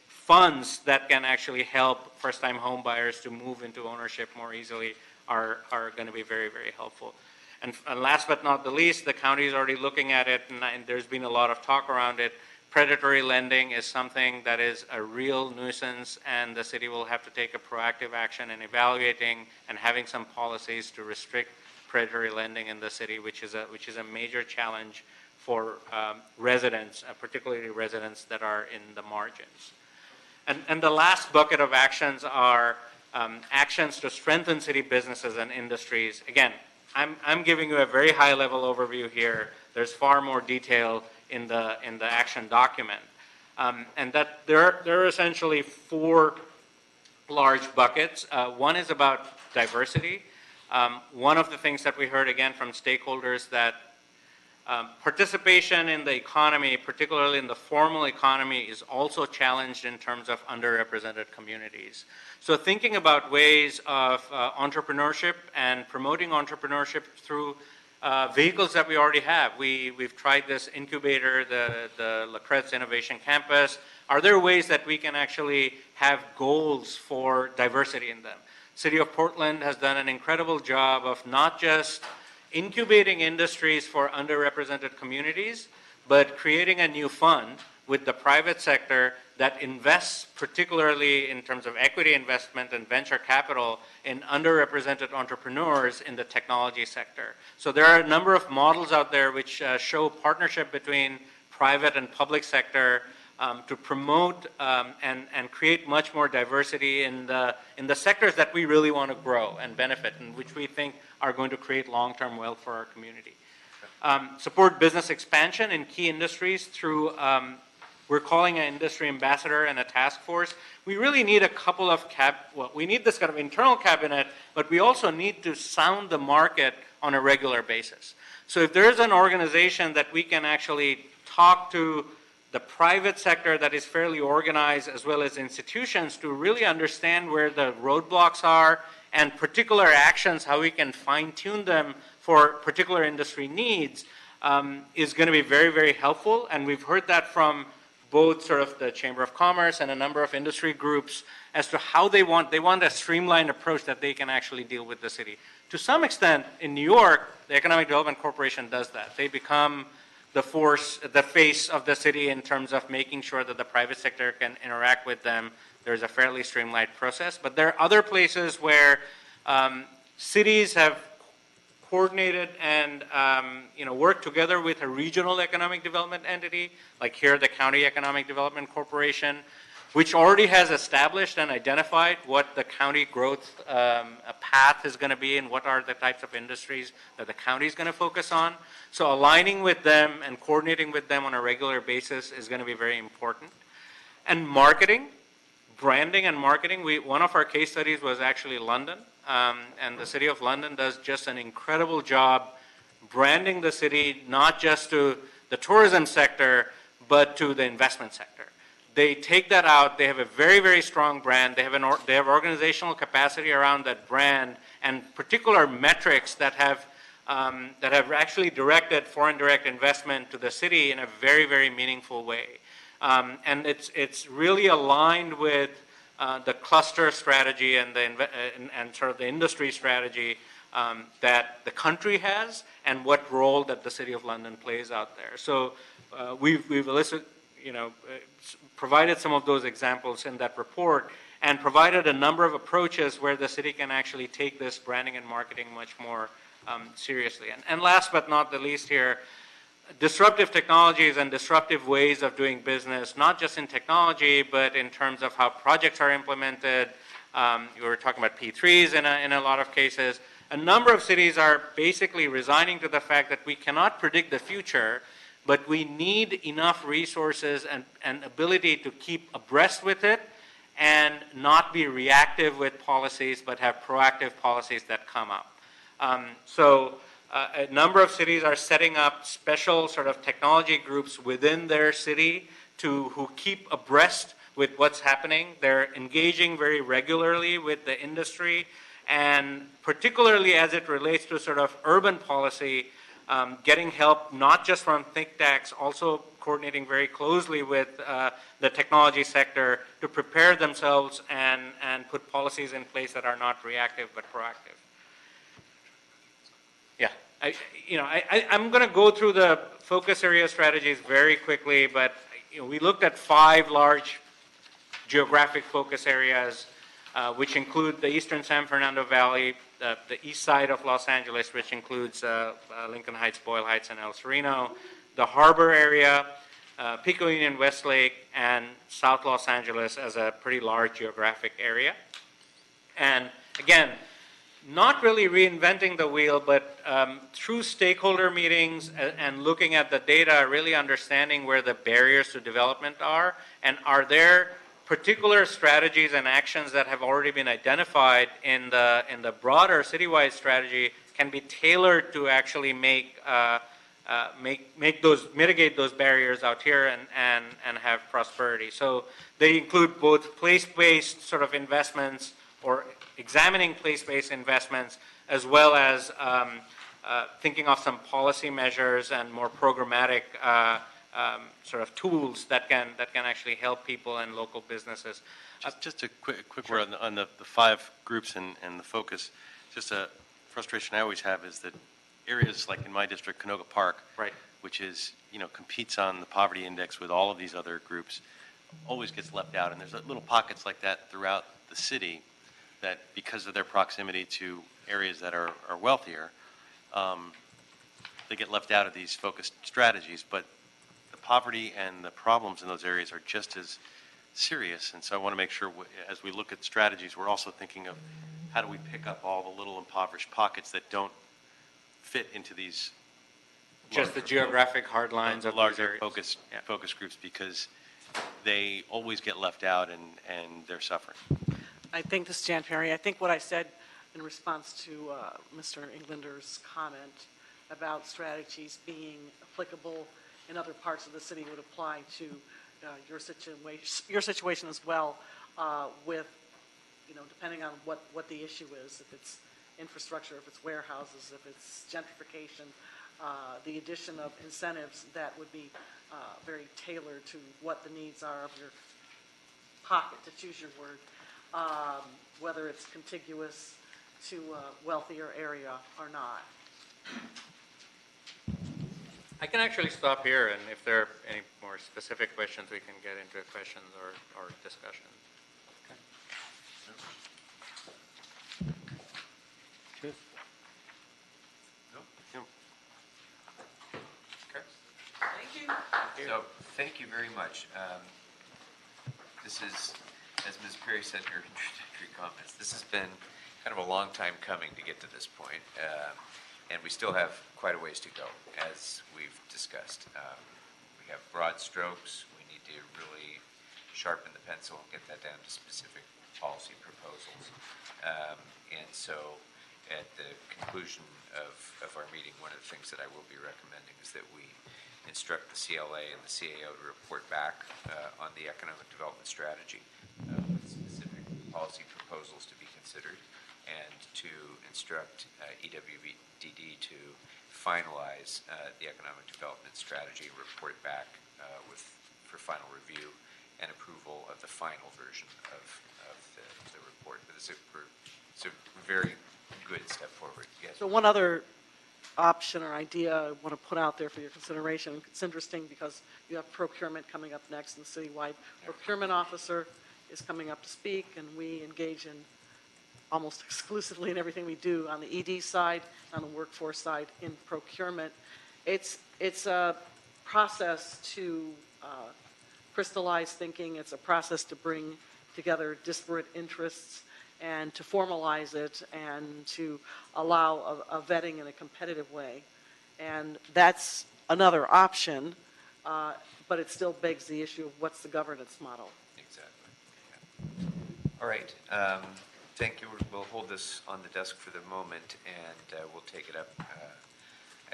funds that can actually help first-time home buyers to move into ownership more easily are going to be very, very helpful. And last but not the least, the county is already looking at it, and there's been a lot of talk around it. Predatory lending is something that is a real nuisance, and the city will have to take a proactive action in evaluating and having some policies to restrict predatory lending in the city, which is a major challenge for residents, particularly residents that are in the margins. And the last bucket of actions are actions to strengthen city businesses and industries. Again, I'm giving you a very high-level overview here. There's far more detail in the action document, and that there are essentially four large buckets. One is about diversity. One of the things that we heard again from stakeholders that participation in the economy, particularly in the formal economy, is also challenged in terms of underrepresented communities. So thinking about ways of entrepreneurship and promoting entrepreneurship through vehicles that we already have. We've tried this incubator, the La Crête Innovation Campus. Are there ways that we can actually have goals for diversity in them? City of Portland has done an incredible job of not just incubating industries for underrepresented communities, but creating a new fund with the private sector that invests, particularly in terms of equity investment and venture capital, in underrepresented entrepreneurs in the technology sector. So there are a number of models out there which show partnership between private and public sector to promote and create much more diversity in the sectors that we really want to grow and benefit, and which we think are going to create long-term wealth for our community. Support business expansion in key industries through, we're calling an industry ambassador and a task force. We really need a couple of we need this kind of internal cabinet, but we also need to sound the market on a regular basis. So if there is an organization that we can actually talk to the private sector that is fairly organized, as well as institutions, to really understand where the roadblocks are and particular actions, how we can fine-tune them for particular industry needs, is going to be very, very helpful. And we've heard that from both sort of the Chamber of Commerce and a number of industry groups as to how they want a streamlined approach that they can actually deal with the city. To some extent, in New York, the Economic Development Corporation does that. They become the face of the city in terms of making sure that the private sector can interact with them. There's a fairly streamlined process. But there are other places where cities have coordinated and worked together with a regional economic development entity, like here the County Economic Development Corporation, which already has established and identified what the county growth path is going to be and what are the types of industries that the county is going to focus on. So aligning with them and coordinating with them on a regular basis is going to be very important. And marketing, branding and marketing, one of our case studies was actually London, and the City of London does just an incredible job branding the city, not just to the tourism sector, but to the investment sector. They take that out. They have a very, very strong brand. They have organizational capacity around that brand and particular metrics that have actually directed foreign direct investment to the city in a very, very meaningful way. And it's really aligned with the cluster strategy and sort of the industry strategy that the country has and what role that the City of London plays out there. So we've provided some of those examples in that report and provided a number of approaches where the city can actually take this branding and marketing much more seriously. And last but not the least here, disruptive technologies and disruptive ways of doing business, not just in technology, but in terms of how projects are implemented. You were talking about P3s in a lot of cases. A number of cities are basically resigning to the fact that we cannot predict the future, but we need enough resources and ability to keep abreast with it and not be reactive with policies, but have proactive policies that come up. So a number of cities are setting up special sort of technology groups within their city who keep abreast with what's happening. They're engaging very regularly with the industry, and particularly as it relates to sort of urban policy, getting help not just from think tanks, also coordinating very closely with the technology sector to prepare themselves and put policies in place that are not reactive but proactive. Yeah, I'm going to go through the focus area strategies very quickly, but we looked at 5 large geographic focus areas, which include the eastern San Fernando Valley, the east side of Los Angeles, which includes Lincoln Heights, Boyle Heights, and El Sereno, the harbor area, Pico Union, Westlake, and South Los Angeles as a pretty large geographic area. And again, not really reinventing the wheel, but through stakeholder meetings and looking at the data, really understanding where the barriers to development are, and are there particular strategies and actions that have already been identified in the broader citywide strategy can be tailored to actually mitigate those barriers out here and have prosperity. So they include both place-based sort of investments or examining place-based investments, as well as thinking of some policy measures and more programmatic sort of tools that can actually help people and local businesses. Just a quick word on the 5 groups and the focus. Just a frustration I always have is that areas like in my district, Canoga Park, right, which is competes on the poverty index with all of these other groups, always gets left out. And there's little pockets like that throughout the city that, because of their proximity to areas that are wealthier, they get left out of these focused strategies. But the poverty and the problems in those areas are just as serious. And so I want to make sure as we look at strategies, we're also thinking of how do we pick up all the little impoverished pockets that don't fit into these just the geographic hard lines of larger focus groups, because they always get left out and they're suffering. I think this is Jan Perry. I think what I said in response to Mr. Englander's comment about strategies being applicable in other parts of the city would apply to your situation as well, with depending on what the issue is, if it's infrastructure, if it's warehouses, if it's gentrification, the addition of incentives that would be very tailored to what the needs are of your pocket, to choose your word, whether it's contiguous to a wealthier area or not. I can actually stop here, and if there are any more specific questions, we can get into questions or discussion. Good. Okay. Thank you. So, thank you very much. This is, as Ms. Perry said in her introductory comments, this has been kind of a long time coming to get to this point, and we still have quite a ways to go, as we've discussed. We have broad strokes. We need to really sharpen the pencil and get that down to specific policy proposals. And so at the conclusion of our meeting, one of the things that I will be recommending is that we instruct the CLA and the CAO to report back on the economic development strategy with specific policy proposals to be considered, and to instruct EWDD to finalize the economic development strategy and report back for final review and approval of the final version of the report. But it's a very good step forward. Yes. So one other option or idea I want to put out there for your consideration. It's interesting because you have procurement coming up next, and the citywide procurement officer is coming up to speak, and we engage in almost exclusively in everything we do on the ED side, on the workforce side, in procurement. It's a process to crystallize thinking. It's a process to bring together disparate interests and to formalize it and to allow a vetting in a competitive way. And that's another option, but it still begs the issue of what's the governance model. Exactly. Yeah. All right. Thank you. We'll hold this on the desk for the moment, and we'll take it up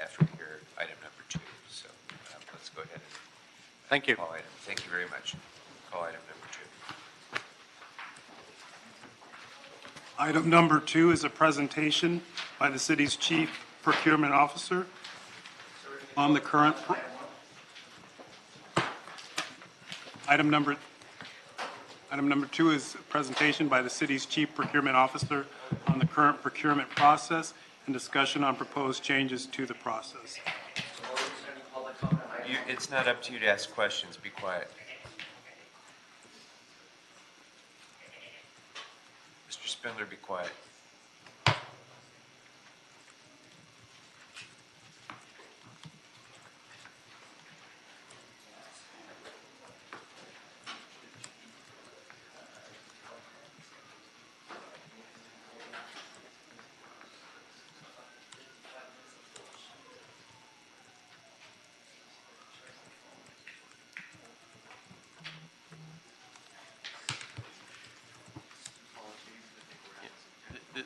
after we hear item number 2. So let's go ahead and Thank you. call item. Thank you very much. Call item number 2. Item number 2 is a presentation by the city's chief procurement officer on the current. Item number 2 is a presentation by the city's chief procurement officer on the current procurement process and discussion on proposed changes to the process. It's not up to you to ask questions. Be quiet. Mr. Spindler, be quiet.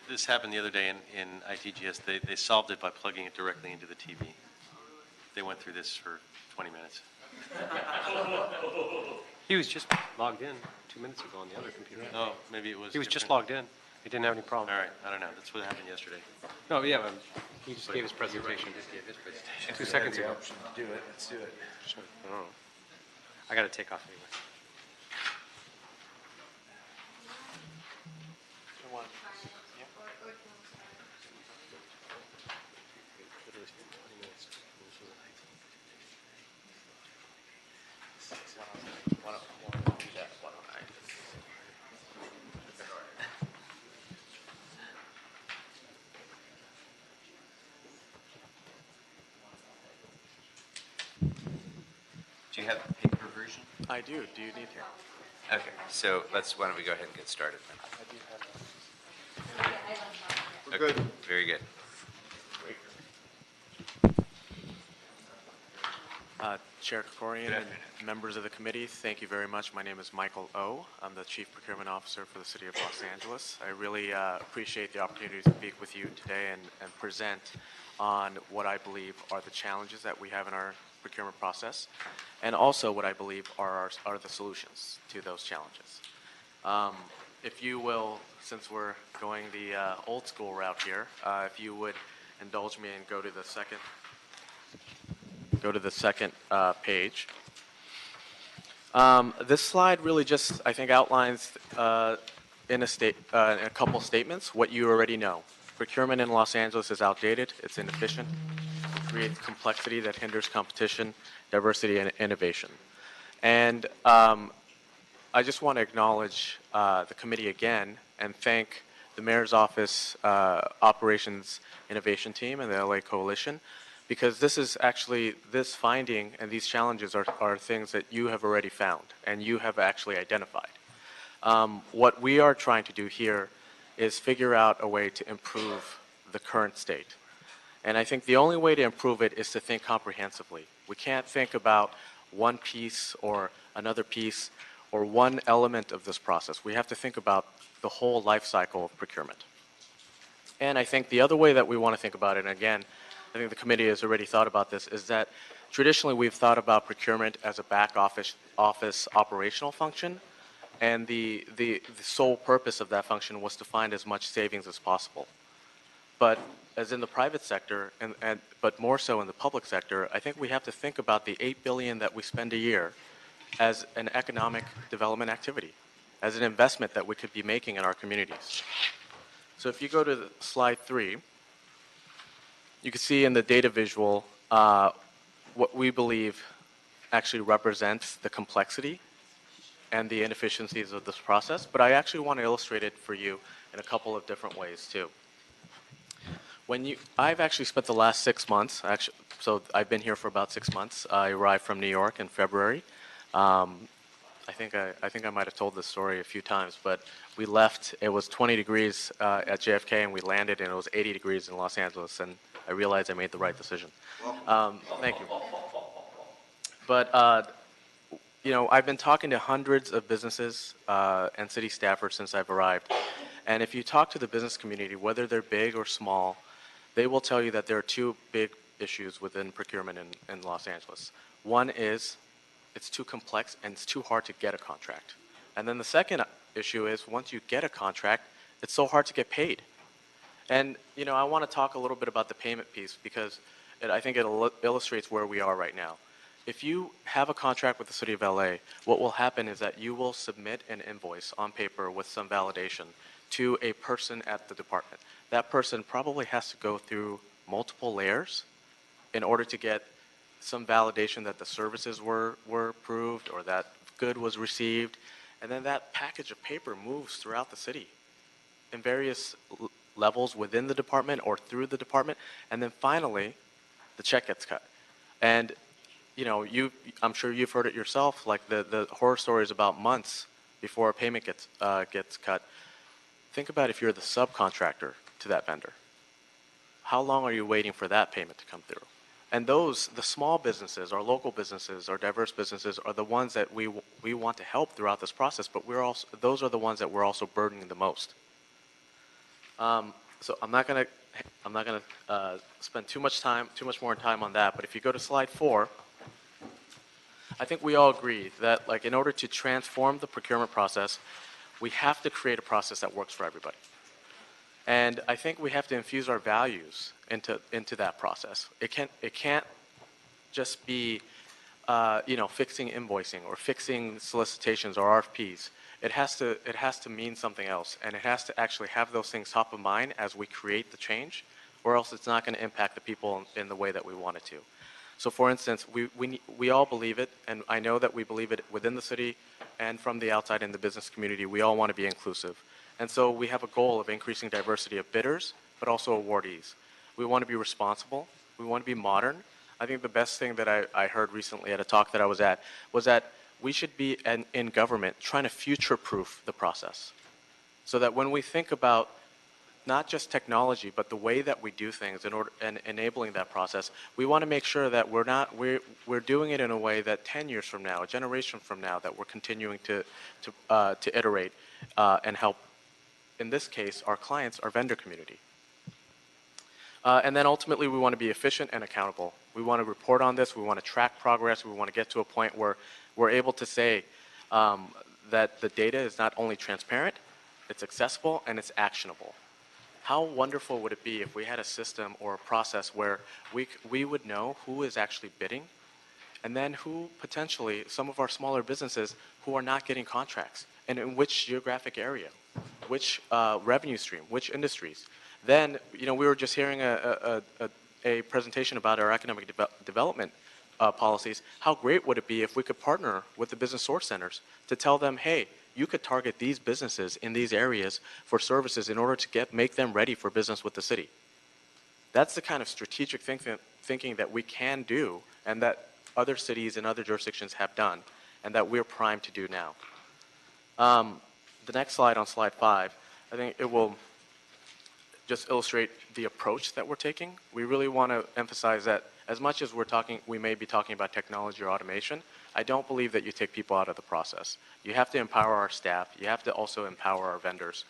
This happened the other day in ITGS. They solved it by plugging it directly into the TV. They went through this for 20 minutes. He was just logged in 2 minutes ago on the other computer. Oh, maybe it was. He was just different. logged in. He didn't have any problem. All right, I don't know. That's what happened yesterday. No, yeah, but he just gave his presentation. 2 seconds ago. Do it. Let's do it. I don't know. I got to take off anyway. Do you have the paper version? I do. Do you need here? Okay, so why don't we go ahead and get started then? We're good. Very good. Chair Krikorian Good and afternoon. members of the committee, thank you very much. My name is Michael O. I'm the Chief Procurement Officer for the City of Los Angeles. I really appreciate the opportunity to speak with you today and present on what I believe are the challenges that we have in our procurement process, and also what I believe are the solutions to those challenges. If you will, since we're going the old school route here, if you would indulge me and go to the second page. This slide really just, I think, outlines in a couple statements what you already know. Procurement in Los Angeles is outdated, it's inefficient, it creates complexity that hinders competition, diversity, and innovation. And I just want to acknowledge the committee again and thank the Mayor's Office Operations Innovation Team and the LA Coalition, because this finding and these challenges are things that you have already found and you have actually identified. What we are trying to do here is figure out a way to improve the current state. And I think the only way to improve it is to think comprehensively. We can't think about one piece or another piece or one element of this process. We have to think about the whole life cycle of procurement. And I think the other way that we want to think about it, and again, I think the committee has already thought about this, is that traditionally we've thought about procurement as a back office operational function, and the sole purpose of that function was to find as much savings as possible. But as in the private sector, but more so in the public sector, I think we have to think about the $8 billion that we spend a year as an economic development activity, as an investment that we could be making in our communities. So if you go to slide 3, you can see in the data visual what we believe actually represents the complexity and the inefficiencies of this process, but I actually want to illustrate it for you in a couple of different ways too. I've actually spent the last 6 months, so I've been here for about 6 months. I arrived from New York in February. I think I might have told this story a few times, but we left, it was 20 degrees at JFK, and we landed, and it was 80 degrees in Los Angeles, and I realized I made the right decision. Thank you. But, I've been talking to hundreds of businesses and city staffers since I've arrived, and if you talk to the business community, whether they're big or small, they will tell you that there are two big issues within procurement in Los Angeles. One is it's too complex and it's too hard to get a contract. And then the second issue is once you get a contract, it's so hard to get paid. And, I want to talk a little bit about the payment piece because I think it illustrates where we are right now. If you have a contract with the City of LA, what will happen is that you will submit an invoice on paper with some validation to a person at the department. That person probably has to go through multiple layers in order to get some validation that the services were approved or that good was received. And then that package of paper moves throughout the city in various levels within the department or through the department. And then finally, the check gets cut. And, I'm sure you've heard it yourself, like the horror stories about months before a payment gets cut. Think about if you're the subcontractor to that vendor. How long are you waiting for that payment to come through? And the small businesses, our local businesses, our diverse businesses, are the ones that we want to help throughout this process, but those are the ones that we're also burdening the most. So I'm not gonna spend too much more time on that. But if you go to slide 4, I think we all agree that, in order to transform the procurement process, we have to create a process that works for everybody. And I think we have to infuse our values into that process. It can't just be, fixing invoicing or fixing solicitations or RFPs. It has to mean something else, and it has to actually have those things top of mind as we create the change, or else it's not going to impact the people in the way that we want it to. So, for instance, we all believe it, and I know that we believe it within the city and from the outside in the business community. We all want to be inclusive. And so we have a goal of increasing diversity of bidders, but also awardees. We want to be responsible. We want to be modern. I think the best thing that I heard recently at a talk that I was at was that we should be in government trying to future-proof the process so that when we think about not just technology, but the way that we do things and enabling that process, we want to make sure that we're doing it in a way that 10 years from now, a generation from now, that we're continuing to iterate and help, in this case, our clients, our vendor community. And then ultimately, we want to be efficient and accountable. We want to report on this. We want to track progress. We want to get to a point where we're able to say that the data is not only transparent, it's accessible, and it's actionable. How wonderful would it be if we had a system or a process where we would know who is actually bidding, and then who potentially, some of our smaller businesses who are not getting contracts, and in which geographic area, which revenue stream, which industries. Then, we were just hearing a presentation about our economic development policies. How great would it be if we could partner with the business source centers to tell them, hey, you could target these businesses in these areas for services in order to make them ready for business with the city. That's the kind of strategic thinking that we can do and that other cities and other jurisdictions have done and that we're primed to do now. The next slide, on slide 5, I think it will just illustrate the approach that we're taking. We really want to emphasize that As much as we may be talking about technology or automation, I don't believe that you take people out of the process. You have to empower our staff. You have to also empower our vendors.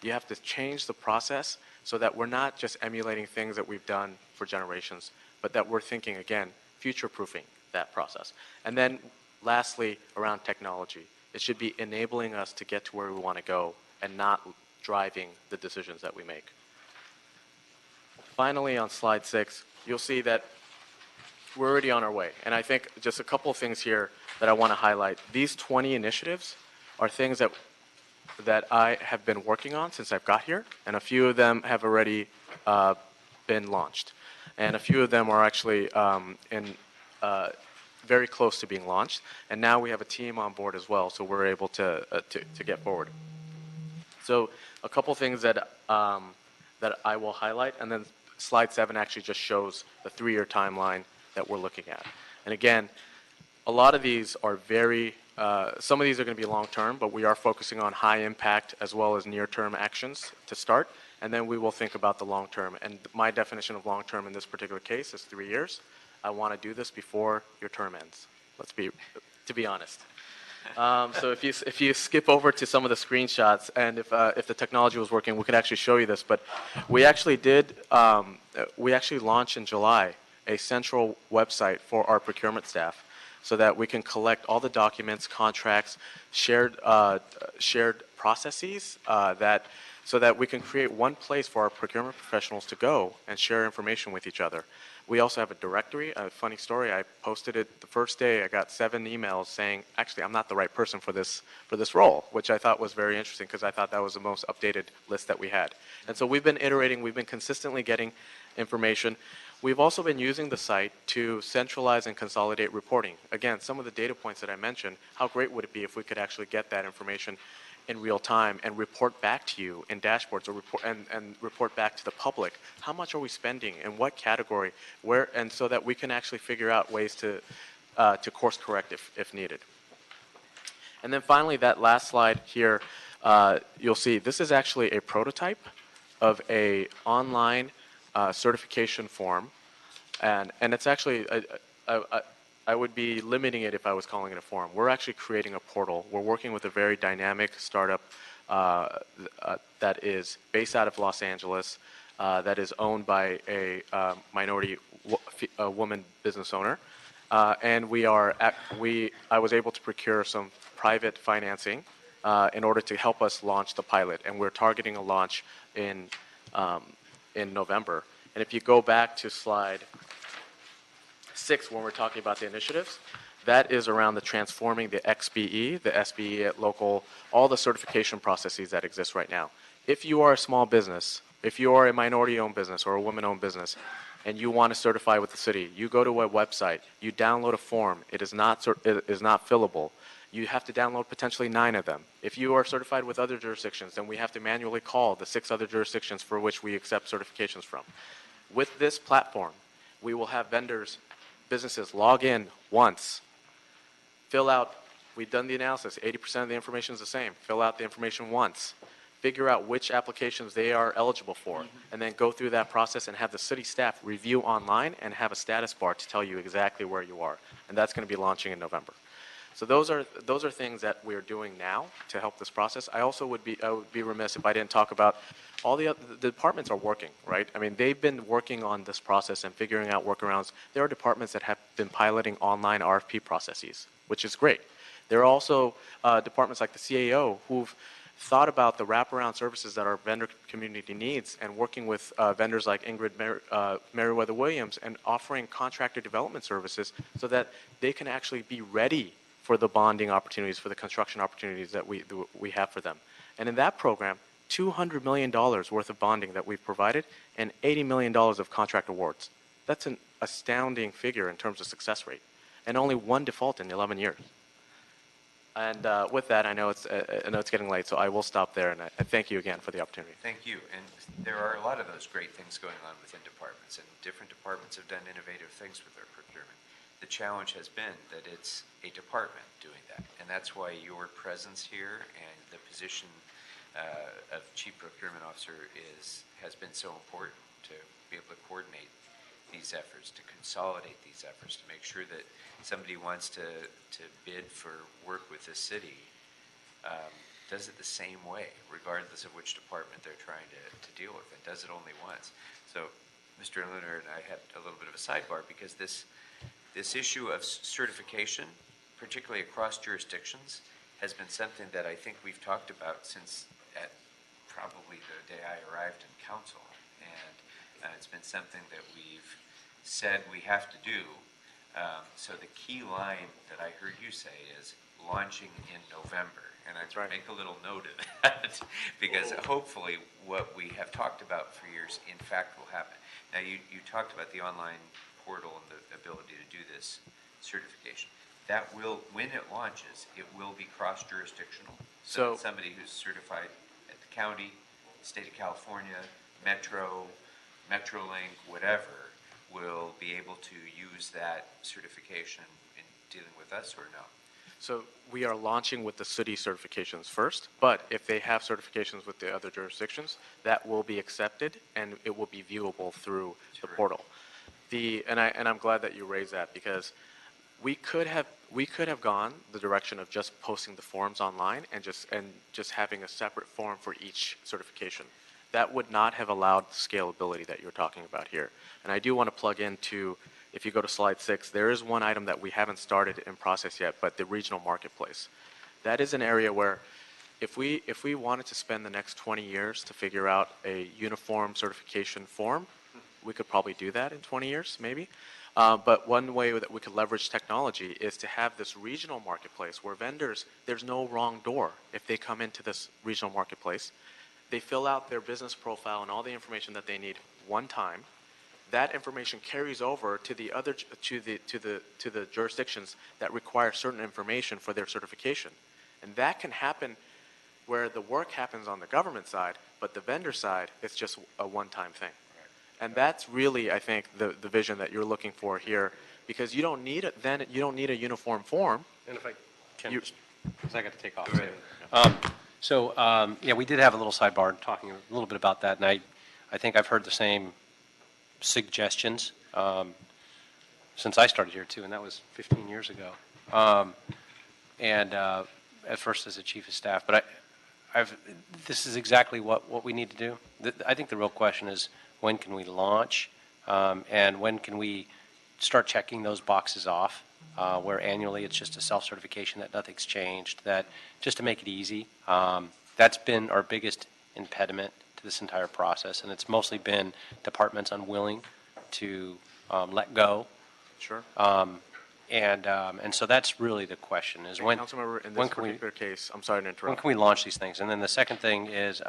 You have to change the process so that we're not just emulating things that we've done for generations, but that we're thinking, again, future-proofing that process. And then lastly, around technology. It should be enabling us to get to where we want to go and not driving the decisions that we make. Finally, on slide 6, you'll see that we're already on our way. And I think just a couple of things here that I want to highlight. These 20 initiatives are things that I have been working on since I've got here, and a few of them have already been launched. And a few of them are actually very close to being launched. And now we have a team on board as well, so we're able to get forward. So a couple things that I will highlight, and then slide 7 actually just shows the 3-year timeline that we're looking at. And again, a lot of these are some of these are going to be long-term, but we are focusing on high-impact as well as near-term actions to start, and then we will think about the long-term. And my definition of long-term in this particular case is 3 years. I want to do this before your term ends, to be honest. So if you skip over to some of the screenshots, and if the technology was working, we could actually show you this. But we actually launched in July a central website for our procurement staff, so that we can collect all the documents, contracts, shared processes, so that we can create one place for our procurement professionals to go and share information with each other. We also have a directory. A funny story, I posted it the first day. I got 7 emails saying, actually, I'm not the right person for this role, which I thought was very interesting because I thought that was the most updated list that we had. And so we've been iterating. We've been consistently getting information. We've also been using the site to centralize and consolidate reporting. Again, some of the data points that I mentioned, how great would it be if we could actually get that information in real time and report back to you in dashboards, or report back to the public. How much are we spending, in what category, where, and so that we can actually figure out ways to course correct if needed. And then finally, that last slide here, you'll see this is actually a prototype of a online certification form, and it's actually, I would be limiting it if I was calling it a form. We're actually creating a portal. We're working with a very dynamic startup that is based out of Los Angeles, that is owned by a minority woman business owner, and I was able to procure some private financing in order to help us launch the pilot, and we're targeting a launch in November. And if you go back to slide 6, when we're talking about the initiatives, that is around the transforming the XBE, the SBE at local, all the certification processes that exist right now. If you are a small business, if you are a minority-owned business or a woman-owned business, and you want to certify with the city, you go to a website, you download a form, it is not fillable. You have to download potentially 9 of them. If you are certified with other jurisdictions, then we have to manually call the 6 other jurisdictions for which we accept certifications from. With this platform, we will have businesses log in once, fill out, we've done the analysis, 80% of the information is the same, fill out the information once, figure out which applications they are eligible for, and then go through that process and have the city staff review online and have a status bar to tell you exactly where you are. And that's going to be launching in November. So those are things that we're doing now to help this process. I would be remiss if I didn't talk about all the departments are working, right? I mean, they've been working on this process and figuring out workarounds. There are departments that have been piloting online RFP processes, which is great. There are also departments like the CAO who've thought about the wraparound services that our vendor community needs, and working with vendors like Ingrid Merriweather Williams and offering contractor development services so that they can actually be ready for the bonding opportunities, for the construction opportunities that we have for them. And in that program, $200 million worth of bonding that we've provided and $80 million of contract awards. That's an astounding figure in terms of success rate, and only 1 default in 11 years. And with that, I know it's getting late, so I will stop there, and I thank you again for the opportunity. Thank you. And there are a lot of those great things going on within departments, and different departments have done innovative things with their procurement. The challenge has been that it's a department doing that, and that's why your presence here and the position of Chief Procurement Officer has been so important to be able to coordinate these efforts, to consolidate these efforts, to make sure that somebody wants to bid for work with this city, does it the same way, regardless of which department they're trying to deal with, and does it only once. So Mr. Lunar and I had a little bit of a sidebar, because this issue of certification, particularly across jurisdictions, has been something that I think we've talked about since at probably the day I arrived in council. And it's been something that we've said we have to do. So the key line that I heard you say is launching in November. And I'd right. make a little note of that, because hopefully what we have talked about for years, in fact, will happen. Now, you talked about the online portal and the ability to do this certification. That will, when it launches, it will be cross-jurisdictional. So that somebody who's certified at the county, state of California, Metro, MetroLink, whatever, will be able to use that certification in dealing with us, or no? So we are launching with the city certifications first, but if they have certifications with the other jurisdictions, that will be accepted and it will be viewable through the portal. And I'm glad that you raised that, because we could have gone the direction of just posting the forms online and just having a separate form for each certification. That would not have allowed the scalability that you're talking about here. And I do want to plug into, if you go to slide 6, there is one item that we haven't started in process yet, but the regional marketplace. That is an area where if we wanted to spend the next 20 years to figure out a uniform certification form, we could probably do that in 20 years, maybe. But one way that we could leverage technology is to have this regional marketplace where vendors, there's no wrong door. If they come into this regional marketplace, they fill out their business profile and all the information that they need one time. That information carries over to the other to the jurisdictions that require certain information for their certification, and that can happen where the work happens on the government side, but the vendor side, it's just a one-time thing. And that's really, I think, the vision that you're looking for here, because you don't need it. Then you don't need a uniform form. And if I can, because I got to take off. Yeah, we did have a little sidebar talking a little bit about that, and I think I've heard the same suggestions since I started here too, and that was 15 years ago. At first as a chief of staff, but this is exactly what we need to do. I think the real question is, when can we launch, and when can we start checking those boxes off, where annually it's just a self-certification that nothing's changed, that just to make it easy. That's been our biggest impediment to this entire process, and it's mostly been departments unwilling to let go. Sure. And so that's really the question: is when? Councilmember, in this particular case, I'm sorry to interrupt. When can we launch these things? And then the second thing is,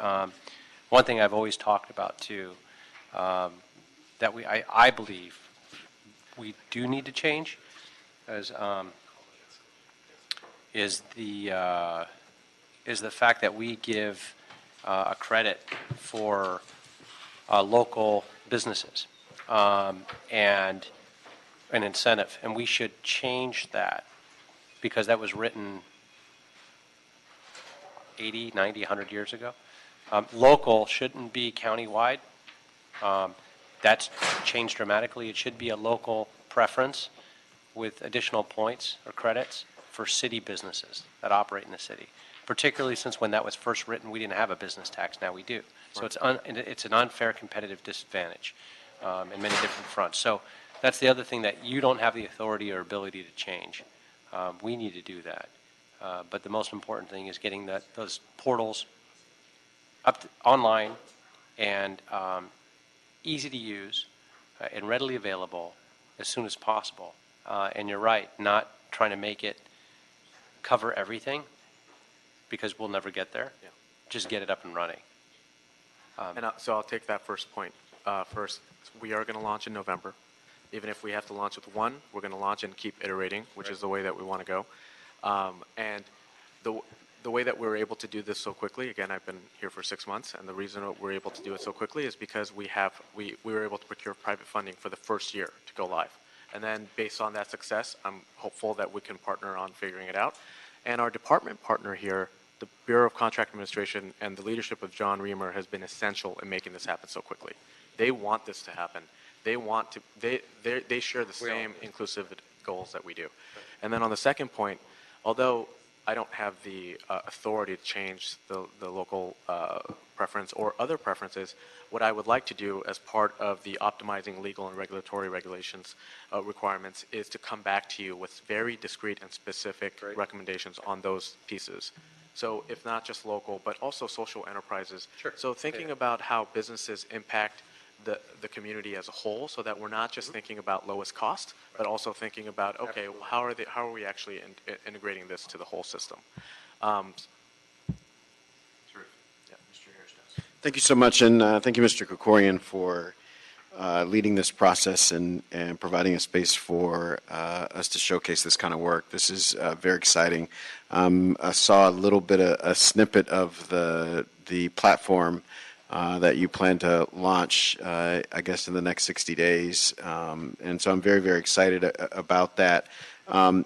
one thing I've always talked about too, that I believe we do need to change, is the fact that we give a credit for local businesses and an incentive, and we should change that, because that was written 80, 90, 100 years ago. Local shouldn't be countywide. That's changed dramatically. It should be a local preference with additional points or credits for city businesses that operate in the city, particularly since when that was first written, we didn't have a business tax. Now we do. So it's an unfair competitive disadvantage in many different fronts. So that's the other thing that you don't have the authority or ability to change. We need to do that. But the most important thing is getting those portals up online and easy to use and readily available as soon as possible. And you're right, not trying to make it cover everything, because we'll never get there. Yeah. Just get it up and running. So I'll take that first point first. We are going to launch in November. Even if we have to launch with one, we're going to launch and keep iterating, which is the way that we want to go. And the way that we're able to do this so quickly, again, I've been here for 6 months, and the reason we're able to do it so quickly is because we were able to procure private funding for the first year to go live. And then based on that success, I'm hopeful that we can partner on figuring it out. And our department partner here, the Bureau of Contract Administration and the leadership of John Reamer, has been essential in making this happen so quickly. They want this to happen. they share the same inclusive goals that we do. And then on the second point, although I don't have the authority to change the local preference or other preferences, what I would like to do as part of the optimizing legal and regulatory regulations requirements is to come back to you with very discrete and specific recommendations on those pieces. So if not just local, but also social enterprises. Sure. So thinking about how businesses impact the community as a whole, so that we're not just thinking about lowest cost, but also thinking about, okay, how are we actually integrating this to the whole system? Thank you so much, and thank you, Mr. Krikorian, for leading this process and providing a space for us to showcase this kind of work. This is very exciting. I saw a little bit of a snippet of the platform that you plan to launch, I guess, in the next 60 days. And so I'm very, very excited about that.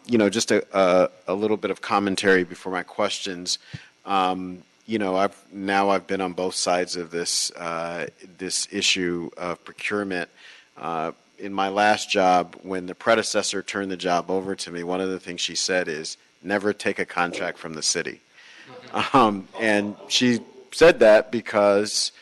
Just a little bit of commentary before my questions. I've been on both sides of this issue of procurement. In my last job, when the predecessor turned the job over to me, one of the things she said is, never take a contract from the city. And she said that because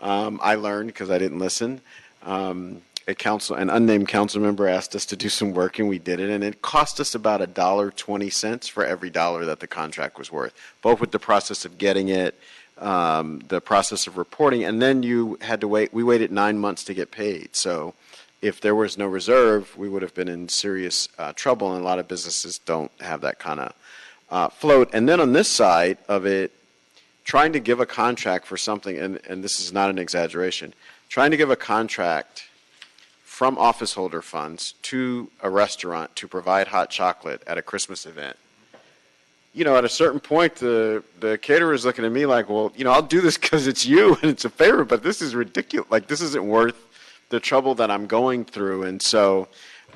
I learned, because I didn't listen. An unnamed council member asked us to do some work, and we did it, and it cost us about $1.20 for every dollar that the contract was worth, both with the process of getting it, the process of reporting, and then you had to wait. We waited 9 months to get paid. So if there was no reserve, we would have been in serious trouble, and a lot of businesses don't have that kind of float. And then on this side of it, trying to give a contract for something, and this is not an exaggeration, trying to give a contract from office holder funds to a restaurant to provide hot chocolate at a Christmas event. At a certain point, the caterer is looking at me like, well, I'll do this because it's you and it's a favor, but this is ridiculous. Like, this isn't worth the trouble that I'm going through. And so,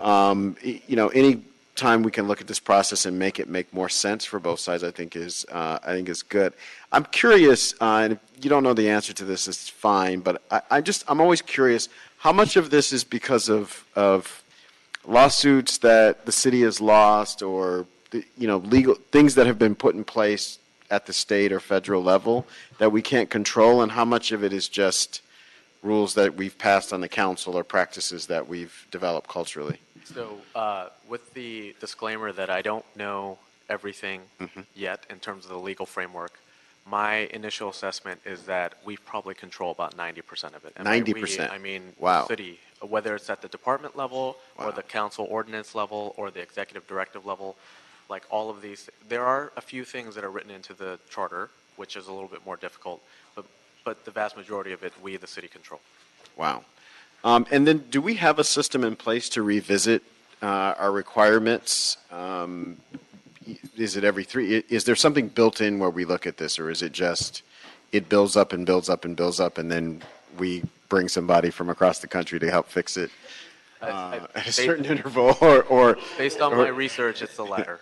any time we can look at this process and make it make more sense for both sides, I think is good. I'm curious, and if you don't know the answer to this, it's fine, but I'm always curious, how much of this is because of lawsuits that the city has lost, or legal things that have been put in place at the state or federal level that we can't control, and how much of it is just rules that we've passed on the council or practices that we've developed culturally? So with the disclaimer that I don't know everything yet in terms of the legal framework, my initial assessment is that we probably control about 90% of it. And 90%? I mean, wow. The city, whether it's at the department level or the council ordinance level or the executive directive level, like all of these, there are a few things that are written into the charter, which is a little bit more difficult, but the vast majority of it, we, the city, control. Wow. And then do we have a system in place to revisit our requirements? Is it every 3? Is there something built in where we look at this, or is it just it builds up and builds up and builds up, and then we bring somebody from across the country to help fix it at a certain interval? Or based on my research, it's the latter.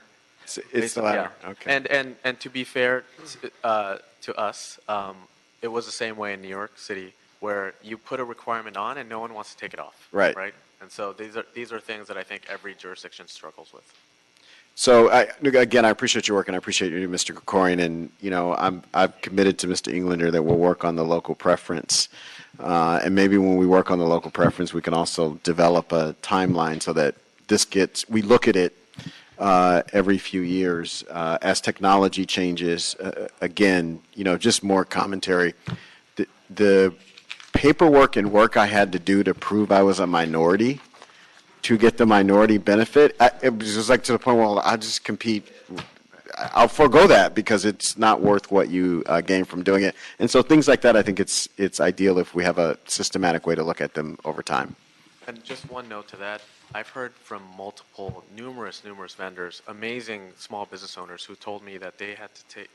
It's the latter. Yeah. Okay. And to be fair to us, it was the same way in New York City, where you put a requirement on and no one wants to take it off. Right. Right. And so these are things that I think every jurisdiction struggles with. So again, I appreciate your work, and I appreciate you, Mr. Krikorian, and I'm committed to Mr. Englander that we'll work on the local preference, and maybe when we work on the local preference, we can also develop a timeline so that we look at it every few years as technology changes. Again, just more commentary. The paperwork and work I had to do to prove I was a minority, to get the minority benefit, it was just like to the point where I'll just compete. I'll forego that because it's not worth what you gain from doing it. And so things like that, I think it's ideal if we have a systematic way to look at them over time. And just one note to that, I've heard from numerous vendors, amazing small business owners who told me that they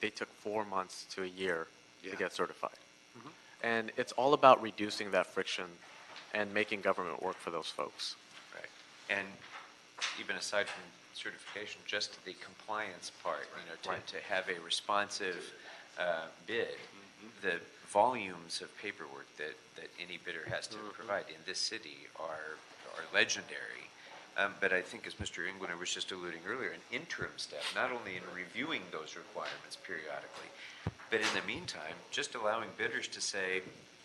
took 4 months to a year to get certified. And it's all about reducing that friction and making government work for those folks. And even aside from certification, just the compliance part, to have a responsive bid the volumes of paperwork that any bidder has to provide in this city are legendary. But I think, as Mr. Englander was just alluding earlier, an interim step, not only in reviewing those requirements periodically, but in the meantime, just allowing bidders to say,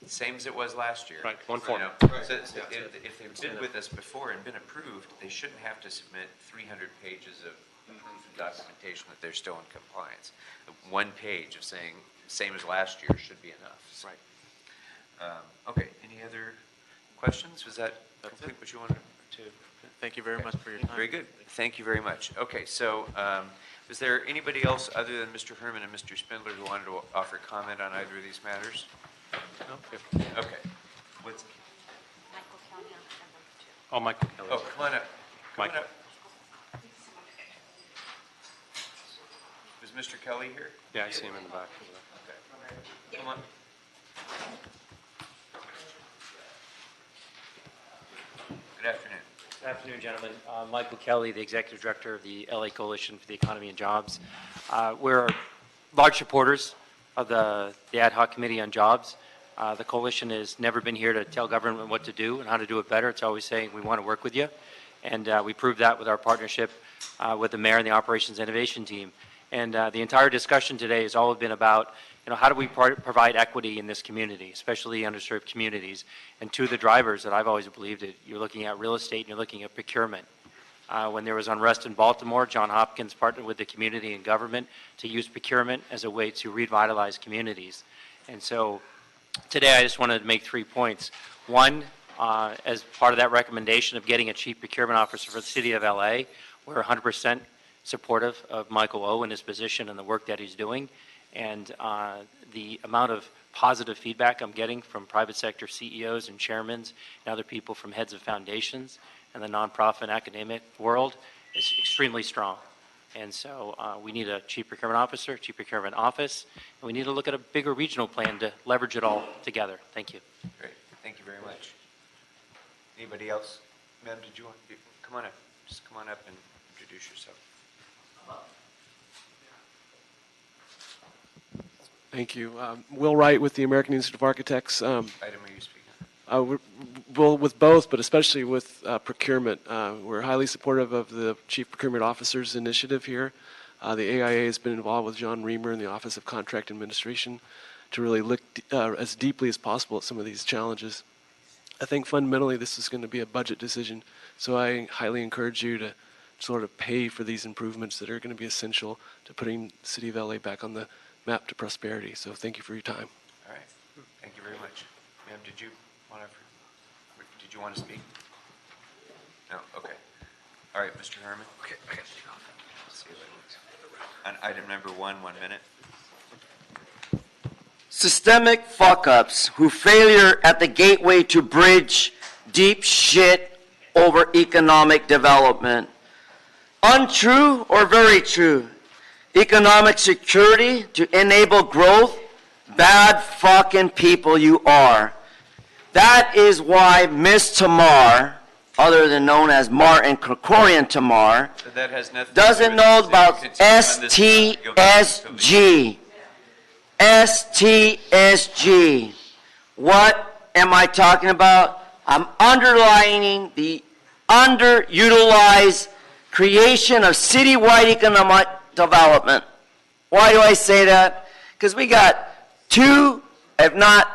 same as it was last year. Right, one form. So if they've bid with us before and been approved, they shouldn't have to submit 300 pages of documentation that they're still in compliance. One page of saying, same as last year should be enough. So, okay, any other questions? Was that complete what you wanted to? Thank you very much for your time. Very good. Thank you very much. Okay, so is there anybody else other than Mr. Herman and Mr. Spindler who wanted to offer comment on either of these matters? Okay. What's, Oh, Michael Kelly. oh, come on up. Come on Michael. up. Was Mr. Kelly here? Yeah, I see him in the back. Okay. Come on. Good afternoon. Good afternoon, gentlemen. Michael Kelly, the Executive Director of the LA Coalition for the Economy and Jobs. We're large supporters of the Ad Hoc Committee on Jobs. The Coalition has never been here to tell government what to do and how to do it better. It's always saying we want to work with you. And we proved that with our partnership with the Mayor and the Operations Innovation Team. And the entire discussion today has all been about, how do we provide equity in this community, especially underserved communities? And two of the drivers that I've always believed that you're looking at real estate and you're looking at procurement. When there was unrest in Baltimore, John Hopkins partnered with the community and government to use procurement as a way to revitalize communities. And so today I just wanted to make 3 points. One, as part of that recommendation of getting a chief procurement officer for the city of LA, we're 100% supportive of Michael O. and his position and the work that he's doing. And the amount of positive feedback I'm getting from private sector CEOs and chairmen and other people from heads of foundations and the nonprofit and academic world is extremely strong. And so we need a chief procurement officer, chief procurement office, and we need to look at a bigger regional plan to leverage it all together. Thank you. Great. Thank you very much. Anybody else? Ma'am, did you want to come on up? Just come on up and introduce yourself. Thank you. Will Wright with the American Institute of Architects. Item are you speaking on? Well, with both, but especially with procurement. We're highly supportive of the Chief Procurement Officer's initiative here. The AIA has been involved with John Reamer in the Office of Contract Administration to really look as deeply as possible at some of these challenges. I think fundamentally this is going to be a budget decision, so I highly encourage you to sort of pay for these improvements that are going to be essential to putting the City of LA back on the map to prosperity. So thank you for your time. All right. Thank you very much. Ma'am, did you want to speak? No? Okay. All right, Mr. Herman. Okay. See you later. On item number 1 minute. Systemic fuck-ups who failure at the gateway to bridge deep shit over economic development. Untrue or very true? Economic security to enable growth? Bad fucking people you are. That is why Miss Tamar, other than known as Martin Krikorian Tamar, So that has nothing doesn't to do know with about STSG. STSG. STSG. What am I talking about? I'm underlining the underutilized creation of citywide economic development. Why do I say that? Because we got 2, if not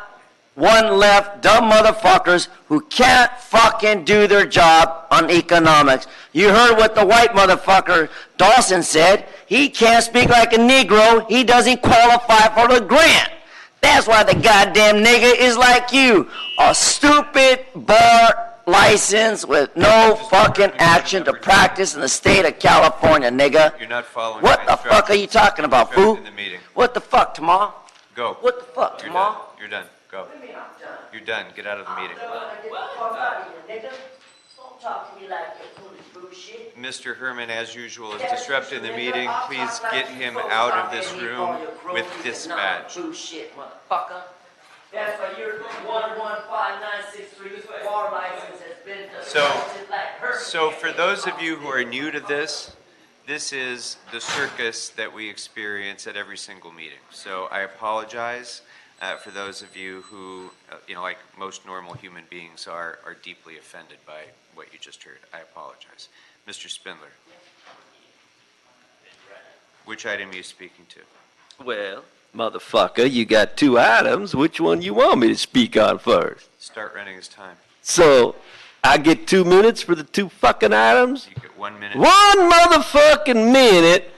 1 left, dumb motherfuckers who can't fucking do their job on economics. You heard what the white motherfucker Dawson said. He can't speak like a Negro. He doesn't qualify for the grant. That's why the goddamn nigga is like you. A stupid bar license with no fucking action to practice in the state of California, nigga. You're not following What my the fuck are you talking about, fool? in the meeting. What the fuck, Tamar? Go. What the fuck, You're Tamar? done. You're done. Go. You're done. Get out of the meeting. Don't talk to me like you're foolish bullshit. Mr. Herman, as usual, is disrupting the meeting. Please get him out of this room with dispatch. Bullshit, motherfucker. That's why your 115,963 bar license has been disrupted like her. So for those of you who are new to this, this is the circus that we experience at every single meeting. So I apologize. for those of you who, like most normal human beings are deeply offended by what you just heard. I apologize. Mr. Spindler. Which item are you speaking to? Well, motherfucker, you got two items. Which one you want me to speak on first? Start running his time. So, I get 2 minutes for the two fucking items? You get 1 minute. 1 motherfucking minute,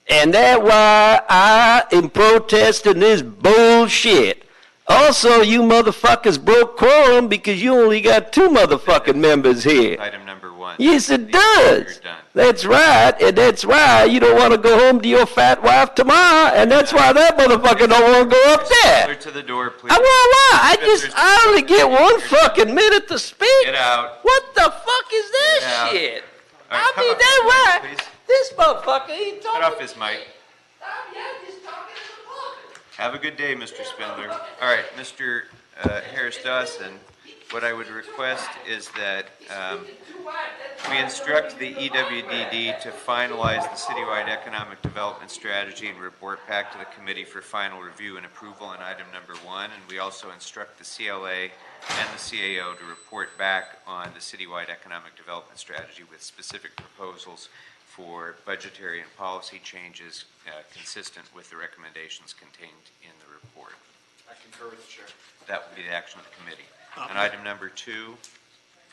and that's why I am protesting this bullshit. Also, you motherfuckers broke quorum because you only got 2 motherfucking members here. Item number 1. Yes, it does. You're done. That's right, and that's why you don't want to go home to your fat wife tomorrow, and that's why that motherfucker don't want to go up there. Spindler to the door, please. I only get 1 fucking minute to speak. Get out. What the fuck is this Get out. shit? All right, I mean, come that's off right. his mic, please. This motherfucker, he Cut talking. off his mic. Have a good day, Mr. Spindler. All right, Mr. Harris Dawson, what I would request is that we instruct the EWDD to finalize the citywide economic development strategy and report back to the committee for final review and approval on item number 1. And we also instruct the CLA and the CAO to report back on the citywide economic development strategy with specific proposals for budgetary and policy changes consistent with the recommendations contained in the report. I concur with the chair. That would be the action of the committee. And item number 2,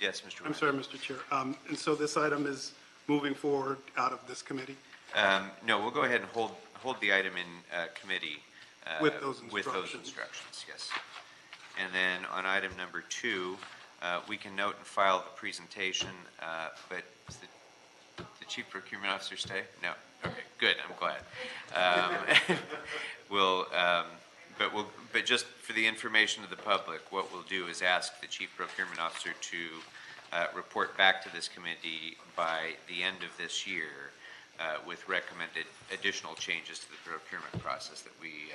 yes, Mr. I'm Wynn. sorry, Mr. Chair. And so this item is moving forward out of this committee? No, we'll go ahead and hold the item in committee. With those With those instructions. instructions, yes. And then on item number 2, we can note and file the presentation, but does the Chief Procurement Officer stay? No? Okay, good, I'm glad. But just for the information of the public, what we'll do is ask the Chief Procurement Officer to report back to this committee by the end of this year with recommended additional changes to the procurement process that we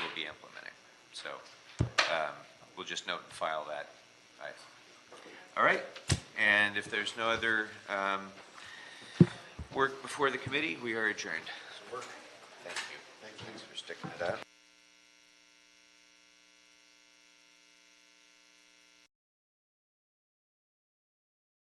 will be implementing. So we'll just note and file that. All right, and if there's no other work before the committee, we are adjourned. Thank you. Thanks for sticking it out.